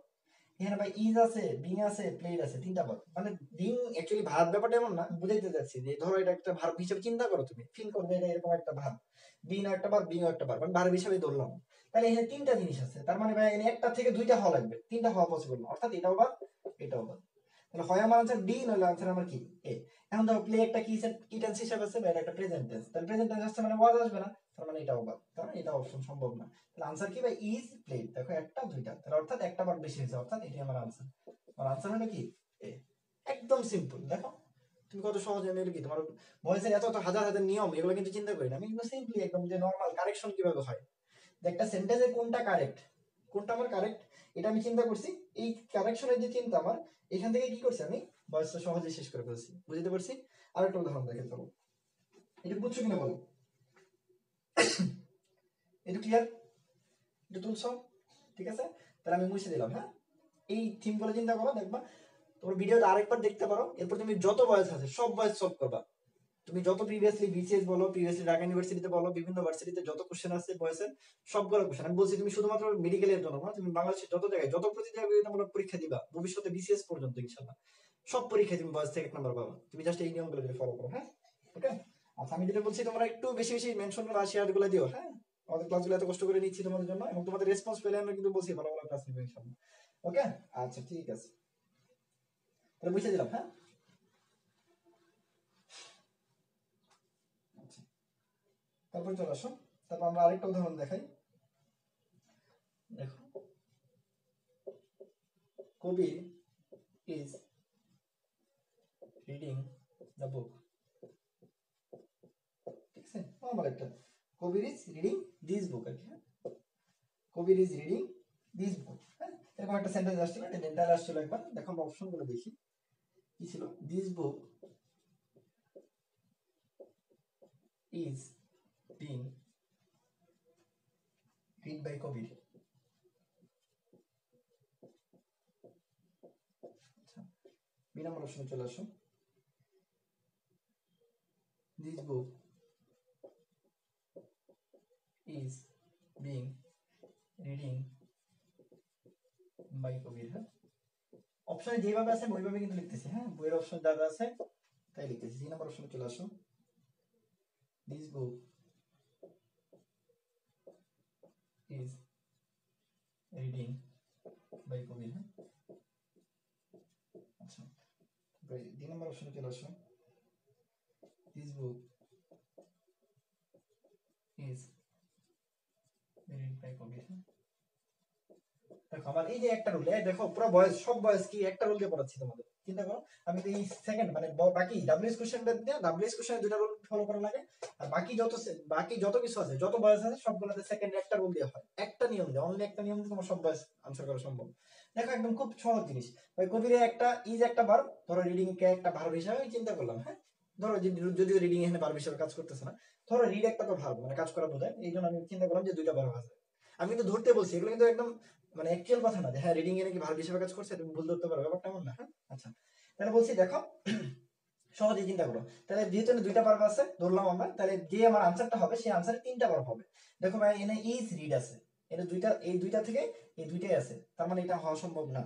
এখানে ভাই ইজ আছে, বিং আছে, প্লেড আছে, তিনটা পদ। মানে বিং অ্যাকচুয়ালি ভার্ব ব্যাপারটা এমন না, বুঝাইতে যাচ্ছি যে ধরো এটা একটা ভার্ব হিসেবে চিন্তা করো, তুমি ফিল করবে এটা এরকম একটা ভার্ব, বিং একটা ভার্ব, বিং একটা ভার্ব, মানে ভার্ব হিসেবে ধরলাম। তাহলে এখানে তিনটা জিনিস আছে, তার মানে ভাই এখানে একটা থেকে দুইটা হওয়া লাগবে, তিনটা হওয়া পসিবল না, অর্থাৎ এটাও বাদ এটাও বাদ। তাহলে হয় আমার আনসার ডি, নইলে আনসার আমার কি এ। এখন দেখো প্লে একটা কি টেন্স হিসেবে আছে, বা এটা একটা প্রেজেন্ট টেন্স, তাহলে প্রেজেন্ট টেন্স আসছে মানে ওয়াজ আসবে না, তার মানে এটাও বাদ, তার মানে এটা অপশন সম্ভব না। তাহলে আনসার কি ভাই, ইজ প্লেড, দেখো একটা দুইটা, তাহলে অর্থাৎ একটা বার বেশি হয়েছে, অর্থাৎ এটাই আমার আনসার। আমার আনসার হলো কি এ, একদম সিম্পল। দেখো তুমি কত সহজে মেরে কি তোমার ভয়েসের এত এত হাজার হাজার নিয়ম, এগুলো কিন্তু চিন্তা করি না আমি, কিন্তু সিম্পলি একদম যে নরমাল কারেকশন কিভাবে হয়, যে একটা সেন্টেন্সে কোনটা কারেক্ট, কোনটা আমার কারেক্ট, এটা আমি চিন্তা করছি, এই কারেকশনের যে চিন্তা আমার, এখান থেকে কি করছি আমি ভয়েসটা সহজে শেষ করে ফেলছি, বুঝতে পারছি। আর একটা উদাহরণ দেখে চলো, এটা বুঝছো কিনা বলো, এটা ক্লিয়ার, এটা তুলছো, ঠিক আছে, তাহলে আমি মুছে দিলাম। হ্যাঁ, এই থিম গুলো চিন্তা করো, দেখবা তোমার ভিডিওটা আরেকবার দেখতে পারো, এরপর তুমি যত বয়স আছে সব বয়স সলভ করবা, তুমি যত প্রিভিয়াসলি বিসিএস বলো, প্রিভিয়াসলি ঢাকা ইউনিভার্সিটিতে বলো, বিভিন্ন ভার্সিটিতে যত কোশ্চেন আছে বয়সের সবগুলো কোশ্চেন আমি বলছি, তুমি শুধুমাত্র মেডিকেলের জন্য না, তুমি বাংলাদেশের যত জায়গায় যত প্রতিযোগিতামূলক পরীক্ষা দিবা ভবিষ্যতে বিসিএস পর্যন্ত ইনশাআল্লাহ সব পরীক্ষায় তুমি বয়স থেকে 1 নাম্বার পাবা, তুমি জাস্ট এই নিয়মগুলো যদি ফলো করো। হ্যাঁ ওকে, আচ্ছা আমি যেটা বলছি তোমরা একটু বেশি বেশি মেনশন করে শেয়ার গুলো দিও। হ্যাঁ, আমাদের ক্লাসগুলো এত কষ্ট করে নিচ্ছি তোমাদের জন্য, এবং তোমাদের রেসপন্স পেলে আমরা কিন্তু বলছি ভালো ভালো ক্লাস নিবো ইনশাআল্লাহ। ওকে, আচ্ছা ঠিক আছে, তাহলে বুঝে দিলাম। হ্যাঁ, আচ্ছা তারপর চলে আসো, তারপর আমরা আরেকটা উদাহরণ দেখাই। দেখো কবির is reading the book, ঠিক আছে, নরমাল একটা, কবির is reading this book আর কি। হ্যাঁ, কবির is reading this book। হ্যাঁ, এরকম একটা সেন্টেন্স আসছিল, এটা ডেন্টাল আসছিল একবার, দেখো আমরা অপশন গুলো দেখি কি ছিল, this book is being read by Kabir. B number অপশনে চলে আসো। This book is being reading by কবির। হ্যাঁ, অপশনে যেভাবে আছে ওইভাবে কিন্তু লিখতেছি। হ্যাঁ, বইয়ের অপশন যা আছে তাই লিখতেছি। সি নম্বর অপশনে চলে আসো। This book is reading by কবির। হ্যাঁ, আচ্ছা, দুই নম্বর অপশনে চলে আসো। This book is read by কবির। দেখো আমার এই যে একটা রুল, দেখো পুরো বয়স সব বয়স কি একটা রুল দিয়ে পড়াচ্ছি তোমাদের। চিন্তা করো আমি তো এই সেকেন্ড মানে বাকি ডাব্লিউএস কোশ্চেন দিয়ে ডাব্লিউএস কোশ্চেনে দুটো রুল ফলো করা লাগে, আর বাকি যত কিছু আছে যত বয়স আছে সবগুলোতে সেকেন্ড একটা রুল দেওয়া হয়, একটা নিয়ম দিয়ে, অনলি একটা নিয়ম দিয়ে তোমার সব বয়স আনসার করা সম্ভব। দেখো একদম খুব সহজ জিনিস। ওই কবিরে একটা ইজ একটা ভার্ব, ধরো রিডিং কে একটা ভার্ব হিসেবে চিন্তা করলাম। হ্যাঁ, ধরো যদিও রিডিং এখানে ভার্ব হিসেবে কাজ করতেছে না, ধরো রিড একটা তো ভার্ব মানে কাজ করা বোঝায়, এই জন্য আমি চিন্তা করলাম যে দুইটা ভার্ব আছে। আমি কিন্তু ধরতে বলছি, এগুলো কিন্তু একদম মানে অ্যাকচুয়াল কথা না যে হ্যাঁ রিডিং এ নাকি ভার্ব হিসেবে কাজ করছে, তুমি ভুল ধরতে পারো, ব্যাপারটা এমন না। হ্যাঁ, আচ্ছা তাহলে বলছি দেখো সহজে চিন্তা করো। তাহলে যেহেতু দুইটা ভার্ব আছে ধরলাম আমরা, তাহলে যে আমার আনসারটা হবে সেই আনসারে তিনটা ভার্ব হবে। দেখো ভাই এখানে ইজ রিড আছে, এটা দুইটা, এই দুইটা থেকে এই দুইটাই আছে, তার মানে এটা হওয়া সম্ভব না।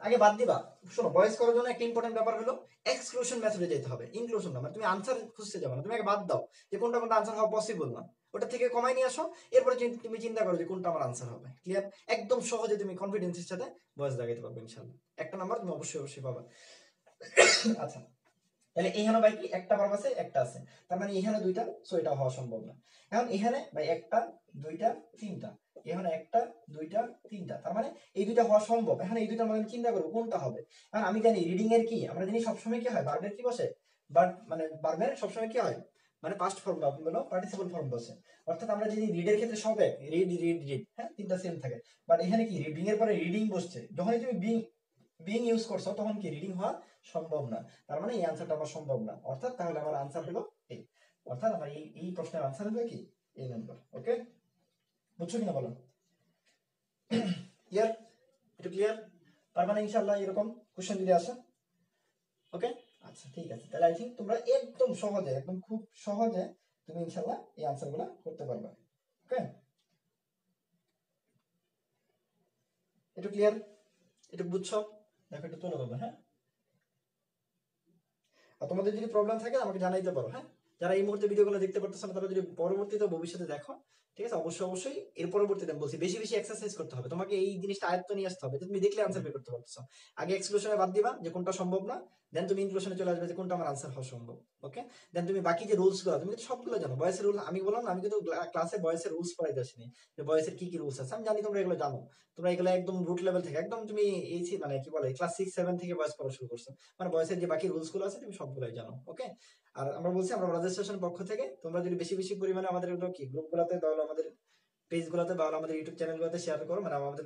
আগে বাদ দিবা। শোনো, ভয়েস করার জন্য একটা ইম্পর্টেন্ট ব্যাপার হলো এক্সক্লুশন মেথডে যেতে হবে, ইনক্লুশন না। মানে তুমি আনসার খুঁজতে যাবে না, তুমি আগে বাদ দাও যে কোনটা কোনটা আনসার হওয়া পসিবল না, ওটা থেকে কমাই নিয়ে আসো, এরপরে তুমি চিন্তা করো যে কোনটা আমার আনসার হবে। ক্লিয়ার? একদম সহজে তুমি কনফিডেন্সের সাথে ভয়েস লাগাইতে পারবে ইনশাআল্লাহ। একটা নাম্বার তুমি অবশ্যই পাবা। আচ্ছা, তাহলে এখানে ভাই কি একটা ভার্ব আছে একটা আছে, তার মানে এখানে দুইটা, সো এটা হওয়া সম্ভব না। এখন এখানে ভাই একটা দুইটা তিনটা, এখানে একটা দুইটা তিনটা, তার মানে এই দুইটা হওয়া সম্ভব। এখন এই দুইটার মধ্যে চিন্তা করবো কোনটা হবে। কারণ আমি জানি রিডিং এর কি, আমরা জানি সবসময় কি হয়, ভার্বের কি বসে, মানে ভার্বের সবসময় কি হয়, মানে পাস্ট ফর্ম বা পার্টিসিপল ফর্ম বসে। অর্থাৎ আমরা যদি রিডের ক্ষেত্রে সব এক, রিড রিড রিড, হ্যাঁ তিনটা সেম থাকে। বাট এখানে কি রিডিং এর পরে রিডিং বসছে, যখনই তুমি বিং ইউজ করছো তখন কি রিডিং হওয়া সম্ভব না। তার মানে এই আনসারটা আমার সম্ভব না। অর্থাৎ তাহলে আমার আনসার হলো এই, অর্থাৎ আমার এই প্রশ্নের আনসার হবে কি এই নাম্বার। ওকে, বুঝছো কিনা বলো? ক্লিয়ার? এটা ক্লিয়ার? তার মানে ইনশাআল্লাহ এরকম কোশ্চেন যদি আসে। ওকে, আচ্ছা ঠিক আছে। তাহলে আই থিংক তোমরা একদম সহজে, একদম খুব সহজে তুমি ইনশাআল্লাহ এই আনসারগুলো করতে পারবে। ওকে, এটা ক্লিয়ার? এটা বুঝছো? দেখো এটা তোলা যাবে। হ্যাঁ, আর তোমাদের যদি প্রবলেম থাকে আমাকে জানাইতে পারো। হ্যাঁ, যারা এই মুহূর্তে ভিডিওগুলো দেখতে পারতেছ না তারা যদি পরবর্তীতে ভবিষ্যতে দেখো, ঠিক আছে, অবশ্যই এর পরবর্তীতে বলছি বেশি বেশি এক্সারসাইজ করতে হবে, তোমাকে এই জিনিসটা আয়ত্ত নিয়ে আসতে হবে, তুমি দেখলে আনসার বের করতে পারতেছো। আগে এক্সক্লুশনে বাদ দিবা যে কোনটা সম্ভব না, দেন তুমি ইনক্লুশনে চলে আসবে যে কোনটা আমার আনসার হওয়া সম্ভব। ওকে, দেন তুমি বাকি যে রুলস গুলো, তুমি কিন্তু সবগুলো জানো। বয়েসের রুল আমি বললাম না, আমি কিন্তু ক্লাসে বয়েসের রুলস পড়াইতে আসিনি, যে বয়েসের কি কি রুলস আছে আমি জানি তোমরা এগুলো জানো। তোমরা এগুলো একদম রুট লেভেল থেকে একদম তুমি এই মানে কি বলে ক্লাস 6-7 থেকে বয়েস পড়া শুরু করছো, মানে বয়েসের যে বাকি রুলস গুলো আছে তুমি সবগুলোই জানো। ওকে, আর আমরা বলছি আমরা রেজিস্ট্রেশন পক্ষ থেকে তোমরা যদি বেশি বেশি পরিমাণে আমাদের এগুলো কি গ্রুপগুলোতে তাহলে আমাদের পেজগুলোতে বা আমাদের ইউটিউব চ্যানেলগুলোতে শেয়ার করো, মানে আমাদের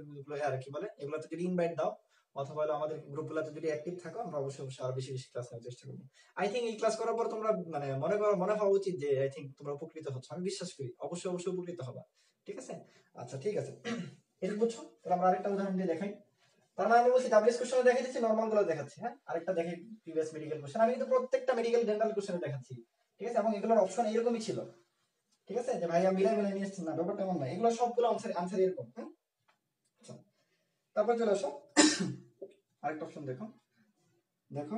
আর কি বলে এগুলোতে যদি ইনভাইট দাও অথবা আমাদের গ্রুপগুলোতে যদি অ্যাক্টিভ থাকো, আমরা অবশ্যই আরো বেশি বেশি ক্লাস নেওয়ার চেষ্টা করবো। আই থিঙ্ক এই ক্লাস করার পর তোমরা মানে মনে হওয়া উচিত যে আই থিঙ্ক তোমরা উপকৃত হচ্ছ, আমি বিশ্বাস করি অবশ্যই উপকৃত হবা। ঠিক আছে, আচ্ছা ঠিক আছে। এটা বুঝছো? তাহলে আমরা আরেকটা উদাহরণ দিয়ে দেখাই। তার মানে আমি বলছি ডাব্লিউএস কোশ্চেনে দেখাই দিচ্ছি, নরমাল গুলো দেখাচ্ছি। হ্যাঁ, আরেকটা দেখাই প্রিভিয়াস মেডিকেল কোশ্চেন, আমি কিন্তু প্রত্যেকটা মেডিকেল ডেন্টাল কোশ্চেনে দেখাচ্ছি। ঠিক আছে, এবং এগুলোর অপশন এরকমই ছিল। ঠিক আছে, যে ভাইয়া মিলাই মিলাই নিয়ে আসছেন না, ব্যাপারটা এমন না, এগুলো সবগুলো আনসার এরকম। হ্যাঁ, আচ্ছা তারপর চলে আসো আরেকটা অপশন দেখো। দেখো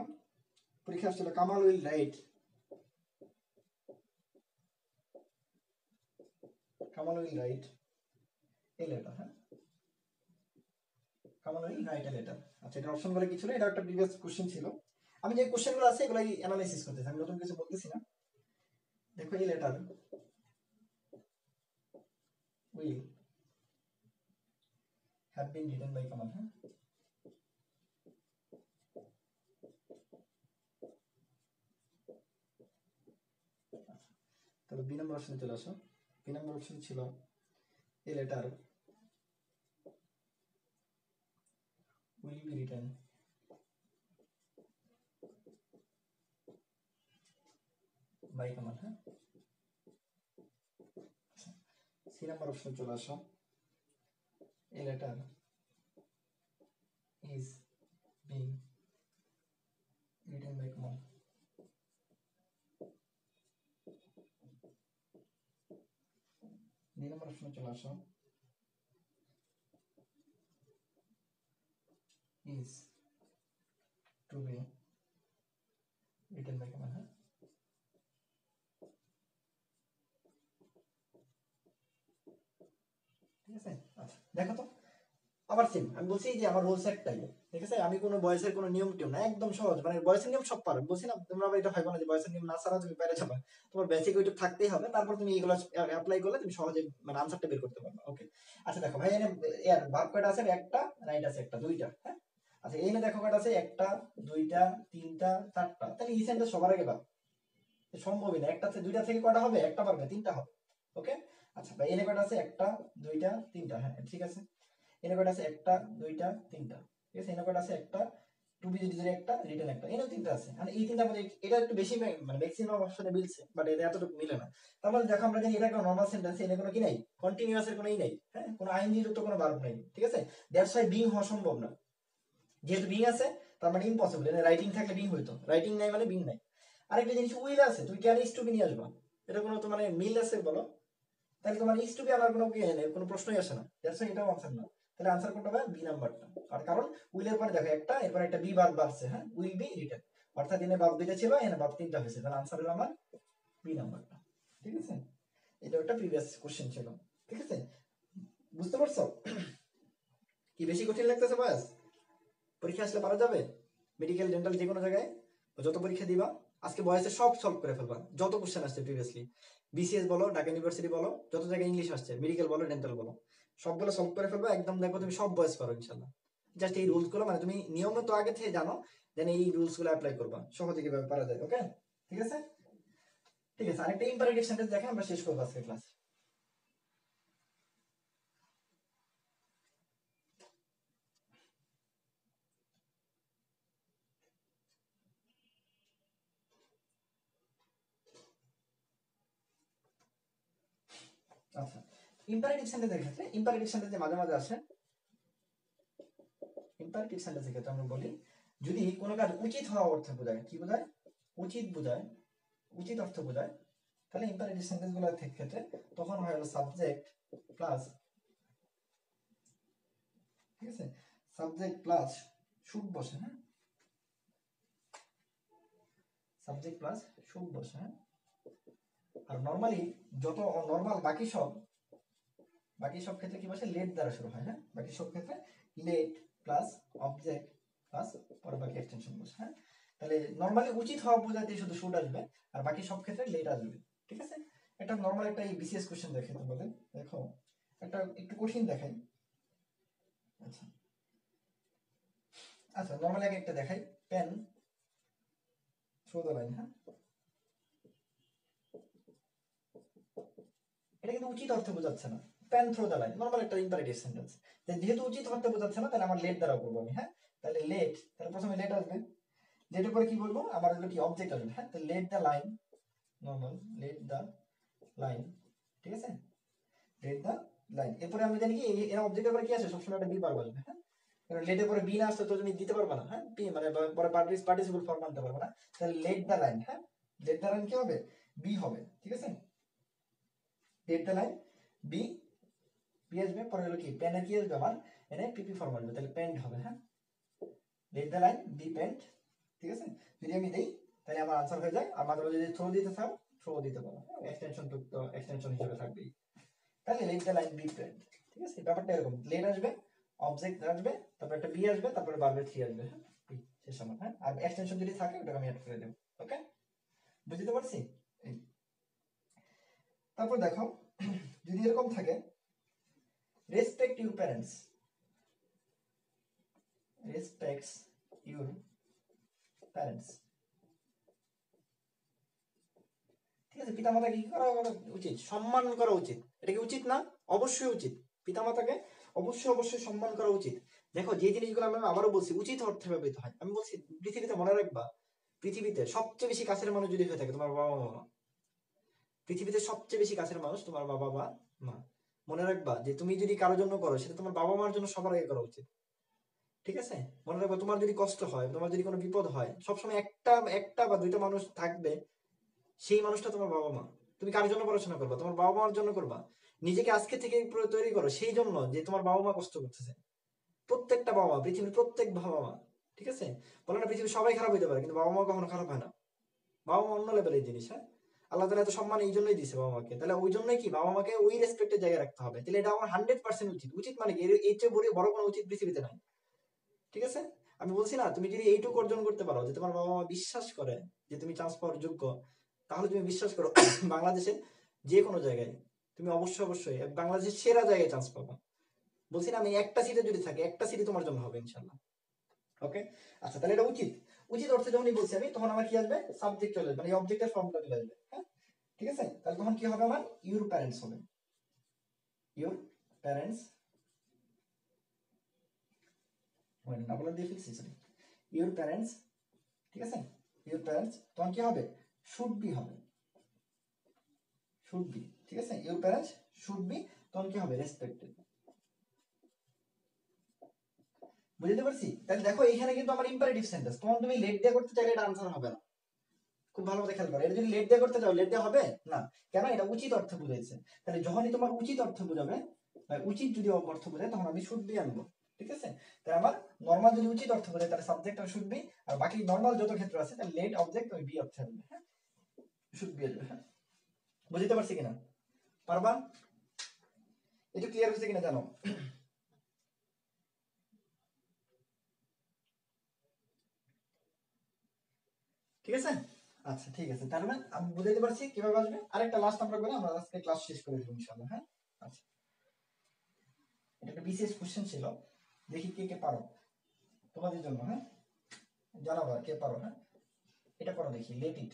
পরীক্ষা আসছিল Kamal will write, Kamal will write a letter. হ্যাঁ, Kamal will write a letter. আচ্ছা, এটা অপশন গুলো কি ছিল, এটা একটা প্রিভিয়াস কোশ্চেন ছিল। আমি যে কোশ্চেনগুলো আছে এগুলাই অ্যানালাইসিস করতেছি, আমি নতুন কিছু বলতেছি না। দেখো এই letter will have been written by Kamal. হ্যাঁ, তাহলে বি নম্বর অপশনে চলে আসো। বি নম্বর অপশন ছিল a letter will be written by Kamal. হ্যাঁ, সি নাম্বার অপশন চলে আসো, A letter is being written by Kamal. D number অপশনে চলে আসো, is to be written by command। হ্যাঁ, ঠিক আছে। আচ্ছা দেখো তো, আবার সেম আমি বলছি যে আমার রোল সেটটাই, ঠিক আছে, আমি কোনো বয়সের কোনো নিয়ম টিয়ম না, একদম সহজ, মানে বয়সের নিয়ম সব পারো, বলছি না তোমরা আবার এটা ভাবো না যে বয়সের নিয়ম না ছাড়া তুমি বাইরে যাবে, তোমার বেসিক ওইটা থাকতেই হবে, তারপর তুমি এগুলো অ্যাপ্লাই করলে তুমি সহজে মানে আনসারটা বের করতে পারবে। ওকে, আচ্ছা দেখো ভাই, এনে এর ভার্ব কয়টা আছে? একটা, রাইট আছে একটা, দুইটা। হ্যাঁ, আচ্ছা এনে দেখো কয়টা আছে? একটা, দুইটা, তিনটা, চারটা। তাহলে এই সেন্টেন্স সবার আগে পাবে, সম্ভবই না, একটা থেকে দুইটা থেকে কয়টা হবে? একটা পারবে, তিনটা হবে। ওকে, আচ্ছা ভাই এনে কয়টা আছে? একটা, দুইটা, তিনটা। হ্যাঁ ঠিক আছে, এনে কয়টা আছে? একটা, দুইটা, তিনটা। ঠিক আছে, এনে কয়টা আছে? একটা, টু বি যদি একটা, রিটেন একটা, এনেও তিনটা আছে। মানে এই তিনটা মধ্যে এটা একটু বেশি মানে ম্যাক্সিমাম অপশনে মিলছে, বাট এটা এতটুকু মিলে না। তার মানে দেখো আমরা জানি এটা একটা নরমাল সেন্টেন্স, এনে কোনো কি নাই, কন্টিনিউয়াস এর কোনো ই নাই, হ্যাঁ, কোনো আইএনজি যুক্ত কোনো ভার্ব নাই। ঠিক আছে, দ্যাটস ওয়াই বিং হওয়া সম্ভব না, যেহেতু বিং আছে তার মানে ইম্পসিবল। এনে রাইটিং থাকলে বিং হইতো, রাইটিং নাই মানে বিং নাই। আরেকটা জিনিস উইল আছে, তুমি কেন ইস টু বি নিয়ে আসবা? এটা কোনো তো মানে মিল আছে বলো? তাহলে তোমার ইস টু বি আনার কোনো কি নেই, কোনো প্রশ্নই আসে না, দ্যাটস ওয়াই এটাও আনসার না। তাহলে আনসার কোনটা হবে? বি নাম্বারটা। আর কারণ উইলের পরে দেখো একটা, এরপর একটা বি ভার্ব আসছে, হ্যাঁ, উইল বি রিটেন, অর্থাৎ এনে ভার্ব দুইটা ছিল, এনে ভার্ব তিনটা হয়েছে, তাহলে আনসার হলো আমার বি নাম্বারটা। ঠিক আছে, এটা একটা প্রিভিয়াস কোশ্চেন ছিল। ঠিক আছে, বুঝতে পারছো? কি বেশি কঠিন লাগতেছে বাস? পরীক্ষা আসলে পারা যাবে, মেডিকেল ডেন্টাল যে কোনো জায়গায় যত পরীক্ষা দিবা আজকে বয়সে সব সলভ করে ফেলবা, যত কোশ্চেন আসছে প্রিভিয়াসলি, বিসিএস বলো, ঢাকা ইউনিভার্সিটি বলো, যত জায়গায় ইংলিশ আসছে, মেডিকেল বলো, ডেন্টাল বলো, সবগুলো সলভ করে ফেলবা একদম, দেখো তুমি সব বয়স পারো ইনশাল্লাহ। জাস্ট এই রুলস গুলো মানে তুমি নিয়মে তো আগে থেকে জানো, দেন এই রুলস গুলো অ্যাপ্লাই করবা, সহজে কিভাবে পারা যায়। ওকে, ঠিক আছে, ঠিক আছে। আরেকটা ইম্পারেটিভ সেন্টেন্স দেখেন, আমরা শেষ করবো আজকে ক্লাস। আচ্ছা, ইম্পারেটিভ সেন্টেন্সের ক্ষেত্রে, ইম্পারেটিভ সেন্টেন্সে মাঝে মাঝে আসে, ইম্পারেটিভ সেন্টেন্সের ক্ষেত্রে আমরা বলি যদি কোনো কাজ উচিত হওয়া অর্থে বোঝায়, কি বোঝায়? উচিত বোঝায়, উচিত অর্থ বোঝায়, তাহলে ইম্পারেটিভ সেন্টেন্স গুলোর ক্ষেত্রে তখন হয় হলো সাবজেক্ট প্লাস, ঠিক আছে, সাবজেক্ট প্লাস শুড বসে। হ্যাঁ, সাবজেক্ট প্লাস শুড বসে। হ্যাঁ, আর নরমালি যত নরমাল বাকি সব ক্ষেত্রে কি বসে? লেট দ্বারা শুরু হয়। হ্যাঁ, বাকি সব ক্ষেত্রে লেট প্লাস অবজেক্ট প্লাস পরে বাকি এক্সটেনশন বসে। হ্যাঁ, তাহলে নরমালি উচিত হওয়া বোঝাতে শুধু শুড আসবে, আর বাকি সব ক্ষেত্রে লেট আসবে। ঠিক আছে, এটা নরমাল একটা বিসিএস কোশ্চেন দেখে তোমাদের, দেখো একটা একটু কঠিন দেখাই। আচ্ছা আচ্ছা, নরমালি আগে একটা দেখাই, পেন থ্রো দ্য লাইন। হ্যাঁ, এটা কিন্তু উচিত অর্থে বোঝাচ্ছে না, pen through the line normal একটা ইম্পারেটিভ সেন্টেন্স, যেহেতু উচিত অর্থে বোঝাচ্ছে না তাহলে আমার লেট দ্বারা করবো আমি। হ্যাঁ, তাহলে লেট, তাহলে প্রথমে লেট আসবে, লেটের পরে কি বলবো? আমার হলো কি অবজেক্ট আসবে। হ্যাঁ, তাহলে let the line, normal late the line, ঠিক আছে, লেট দ্য লাইন। এরপরে আমি জানি কি এর অবজেক্টের পরে কি আসে? সবসময় একটা বি ভার্ব আসবে। হ্যাঁ, কারণ লেটের পরে বি না আসলে তো তুমি দিতে পারবে না। হ্যাঁ, বি মানে পরে পার্টিসিপল ফর্ম আনতে পারবে না, তাহলে লেট দ্য লাইন। হ্যাঁ, লেট দ্য লাইন কি হবে? বি হবে। ঠিক আছে, let the line be, B আসবে, পরে হলো কি পেনের কি আসবে? আমার এনে পিপি ফর্ম আসবে, তাহলে পেন্ট হবে। হ্যাঁ, let the line be paint. ঠিক আছে, যদি আমি দেই তাহলে আমার আনসার হয়ে যায়। আর মাত্র যদি থ্রো দিতে চাও থ্রো দিতে পারো, এক্সটেনশন তো এক্সটেনশন হিসেবে থাকবেই। তাহলে let the line be paint. ঠিক আছে, ব্যাপারটা এরকম, লেট আসবে, অবজেক্ট আসবে, তারপর একটা বি আসবে, তারপরে ভার্বের থ্রি আসবে। হ্যাঁ, শেষ আমার। হ্যাঁ, আর এক্সটেনশন যদি থাকে ওটাকে আমি অ্যাড করে দেবো। ওকে, বুঝতে পারছি? তারপর দেখো যদি এরকম থাকে, respect your parents, respects your parents. ঠিক আছে, পিতামাতাকে কি করা উচিত? সম্মান করা উচিত। এটা কি উচিত না? অবশ্যই উচিত, পিতামাতাকে অবশ্যই অবশ্যই সম্মান করা উচিত। দেখো যে জিনিসগুলো আমি আবারও বলছি উচিত অর্থে ব্যবহৃত হয়, আমি বলছি পৃথিবীতে মনে রাখবা, পৃথিবীতে সবচেয়ে বেশি কাছের মানুষ যদি হয়ে থাকে তোমার বাবা মা, পৃথিবীতে সবচেয়ে বেশি কাছের মানুষ তোমার বাবা বা মা, মনে রাখবা যে তুমি যদি কারোর জন্য করো সেটা তোমার বাবা মার জন্য সবার আগে করা উচিত। ঠিক আছে? মনে রাখবা তোমার যদি কষ্ট হয়, তোমার যদি কোনো বিপদ হয়, সবসময় একটা একটা বা দুইটা মানুষ থাকবে, সেই মানুষটা তোমার বাবা মা। তুমি কার জন্য পড়াশোনা করবা? তোমার বাবা মার জন্য করবা। নিজেকে আজকে থেকে তৈরি করো সেই জন্য যে তোমার বাবা মা কষ্ট করতেছে। প্রত্যেকটা বাবা মা, পৃথিবীর প্রত্যেক বাবা মা, ঠিক আছে? বলে না পৃথিবীর সবাই খারাপ হইতে পারে কিন্তু বাবা মা কখনো খারাপ হয় না। বাবা মা অন্য লেভেলের জিনিস। হ্যাঁ, আল্লাহ তাআলা এত সম্মান এই জন্যই দিয়েছে বাবা মাকে। তাহলে ওই জন্যই কি বাবা মাকে ওই রেসপেক্টের জায়গায় রাখতে হবে। তাহলে এটা আমার 100% উচিত। উচিত মানে কি, এর চেয়ে বড় কোনো উচিত পৃথিবীতে নাই। ঠিক আছে? আমি বলছি না, তুমি যদি এইটুকু অর্জন করতে পারো যে তোমার বাবা মা বিশ্বাস করে যে তুমি চান্স পাওয়ার যোগ্য, তাহলে তুমি বিশ্বাস করো বাংলাদেশের যে কোনো জায়গায় তুমি অবশ্যই অবশ্যই বাংলাদেশের সেরা জায়গায় চান্স পাবা। বলছি না, আমি একটা সিটে যদি থাকে, একটা সিটই তোমার জন্য হবে ইনশাল্লাহ। ওকে, আচ্ছা তাহলে এটা উচিত। উচিত অর্থে যখনই বলছি আমি, তখন আমার কি আসবে? সাবজেক্ট চলে আসবে, মানে অবজেক্টের ফর্মটা চলে আসবে। হ্যাঁ, ঠিক আছে? তাহলে তখন কি হবে? আমার ইউর প্যারেন্টস হবে। ইউর প্যারেন্টস, না বলে দিয়ে ফেলছি, সরি। ইউর প্যারেন্টস, ঠিক আছে? ইউর প্যারেন্টস তখন কি হবে? শুড বি হবে। শুড বি, ঠিক আছে? ইউর প্যারেন্টস শুড বি, তখন কি হবে? রেসপেক্টেড। বুঝতে পারছি? তাহলে দেখো এখানে কিন্তু আমার ইম্পারেটিভ সেন্টেন্স, তখন তুমি লেট দিয়ে করতে চাইলে এটা আনসার হবে না। খুব ভালো মতো খেয়াল করো, এটা যদি লেট দিয়ে করতে চাও, লেট দিয়ে হবে না। কেন? এটা উচিত অর্থ বুঝাইছে। তাহলে যখনই তোমার উচিত অর্থ বুঝাবে, উচিত যদি অর্থ বোঝায়, তখন আমি শুড বি আনবো। ঠিক আছে? তাহলে আমার নর্মাল যদি উচিত অর্থ বোঝায় তাহলে সাবজেক্ট আর শুড বি, আর বাকি নর্মাল যত ক্ষেত্র আছে তাহলে লেট অবজেক্ট ওই বি অর্থে আসবে। হ্যাঁ, শুড বি আসবে। হ্যাঁ, বুঝতে পারছি কিনা? পারবা? এটা ক্লিয়ার হচ্ছে কিনা জানো? ঠিক আছে? আচ্ছা ঠিক আছে, তার মানে আমি বুঝাইতে পারছি কিভাবে আসবে। আরেকটা লাস্ট আমরা করে আমরা আজকে ক্লাস শেষ করে দেবো ইনশাআল্লাহ। হ্যাঁ, আচ্ছা, এটা একটা বিশেষ কোশ্চেন ছিল, দেখি কে কে পারো তোমাদের জন্য। হ্যাঁ, জানাবো কে পারো। হ্যাঁ, এটা করো দেখি, লেট ইট।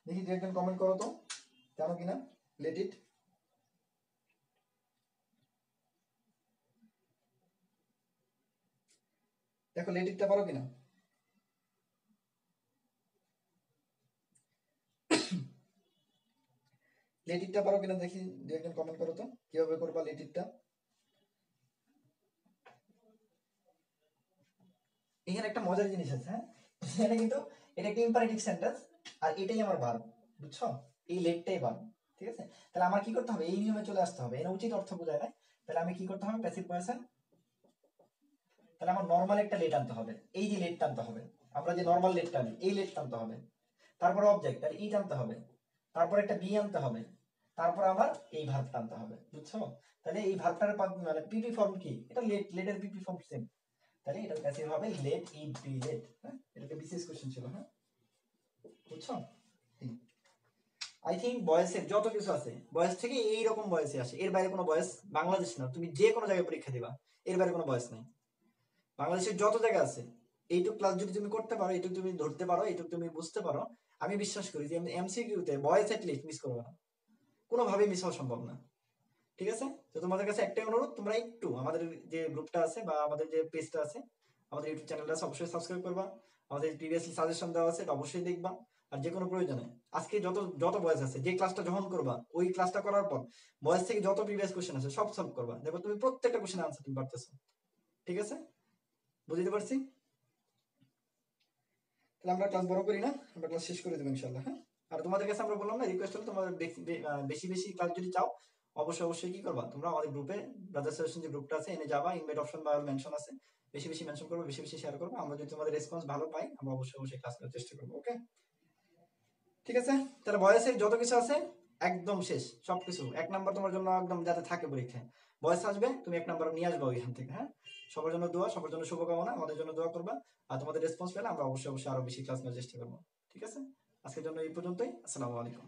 দেখি দু একজন কমেন্ট করো তো, জানো কিনা লেট ইট। দেখো লেট ইটটা পারো কিনা। লেট ইটটা পারো কিনা দেখি, দু একজন কমেন্ট করো তো, কিভাবে করবা লেট ইটটা। এখানে একটা মজার জিনিস আছে। হ্যাঁ, এখানে কিন্তু এটা একটা ইম্পারেটিভ সেন্টেন্স, আর এটাই আমার ভার্ব। বুঝছো? এই লেটটাই ভার্ব। ঠিক আছে? তাহলে আমার কি করতে হবে? এই নিয়মে চলে আসতে হবে। এর উচিত অর্থ বোঝায় না। তাহলে আমি কি করতে হবে? প্যাসিভ ভয়েসে, তাহলে আমার নরমাল একটা লেট আনতে হবে। এই যে লেট টানতে হবে, আমরা যে নরমাল লেটটা আনি, এই লেট টানতে হবে। তারপর অবজেক্ট, তাহলে ই টানতে হবে। তারপর একটা বি আনতে হবে। তারপর আবার এই ভার্ব টানতে হবে। বুঝছো? তাহলে এই ভার্বটার মানে পিপি ফর্ম কি? এটা লেট, লেটের পিপি ফর্ম সেম। তাহলে এটা প্যাসিভ হবে লেট ইট বি লেট। হ্যাঁ, এটা একটা বিশেষ কোশ্চেন ছিল। হ্যাঁ, বুঝছো? আই থিঙ্ক বয়সের যত কিছু আছে, বয়স থেকে এইরকম বয়সে আসে, এর বাইরে কোনো বয়স বাংলাদেশ না, তুমি যে কোনো জায়গায় পরীক্ষা দিবা এর বাইরে কোনো বয়স নাই। বাংলাদেশের যত জায়গা আছে, এইটুক ক্লাস যদি তুমি করতে পারো, এইটুক তুমি ধরতে পারো, এইটুক তুমি বুঝতে পারো, আমি বিশ্বাস করি যে এমসিকিউতে বয়স লিস্ট মিস করবে না, কোনোভাবেই মিস হওয়া সম্ভব না। ঠিক আছে? তো তোমাদের কাছে একটাই অনুরোধ, তোমরা একটু আমাদের যে গ্রুপটা আছে বা আমাদের যে পেজটা আছে, আমাদের ইউটিউব চ্যানেলটা আছে, অবশ্যই সাবস্ক্রাইব করবা। আমাদের প্রিভিয়াসলি সাজেশন দেওয়া আছে, এটা অবশ্যই দেখবা। আর যে কোনো প্রয়োজনে আজকে যত যত বয়স আছে, যে ক্লাসটা যখন করবা, ওই ক্লাসটা করার পর বয়স থেকে যত প্রিভিয়াস কোশ্চেন আছে সব সলভ করবা, দেখো তুমি প্রত্যেকটা কোশ্চেনের আনসার তুমি পারতেছো। ঠিক আছে? বুঝতে পারছি? তাহলে আমরা ক্লাস বড় করি না, আমরা ক্লাস শেষ করে দেবো ইনশাল্লাহ। হ্যাঁ, আর তোমাদের কাছে আমরা বললাম না, রিকোয়েস্ট হলো তোমাদের বেশি বেশি ক্লাস যদি চাও, অবশ্যই অবশ্যই কি করবা, তোমরা আমাদের গ্রুপে, ব্রাদার সাজেশন যে গ্রুপটা আছে, এনে যাবা, ইনভাইট অপশন বা মেনশন আছে, বেশি বেশি মেনশন করবো, বেশি বেশি শেয়ার করবো। আমরা যদি তোমাদের রেসপন্স ভালো পাই, আমরা অবশ্যই অবশ্যই ক্লাস করার চেষ্টা করবো। ওকে, ঠিক আছে? তাহলে বয়সের যত কিছু আছে একদম শেষ, সবকিছু এক নাম্বার তোমার জন্য একদম যাতে থাকে পরীক্ষায়। বয়স আসবে, তুমি এক নাম্বার নিয়ে আসবে ওইখান থেকে। হ্যাঁ, সবার জন্য দোয়া, সবার জন্য শুভকামনা, আমাদের জন্য দোয়া করবা। আর তোমাদের রেসপন্স পেলে আমরা অবশ্যই অবশ্যই আরো বেশি ক্লাস নেওয়ার চেষ্টা করবো। ঠিক আছে? আজকের জন্য এই পর্যন্তই। আসসালামু আলাইকুম।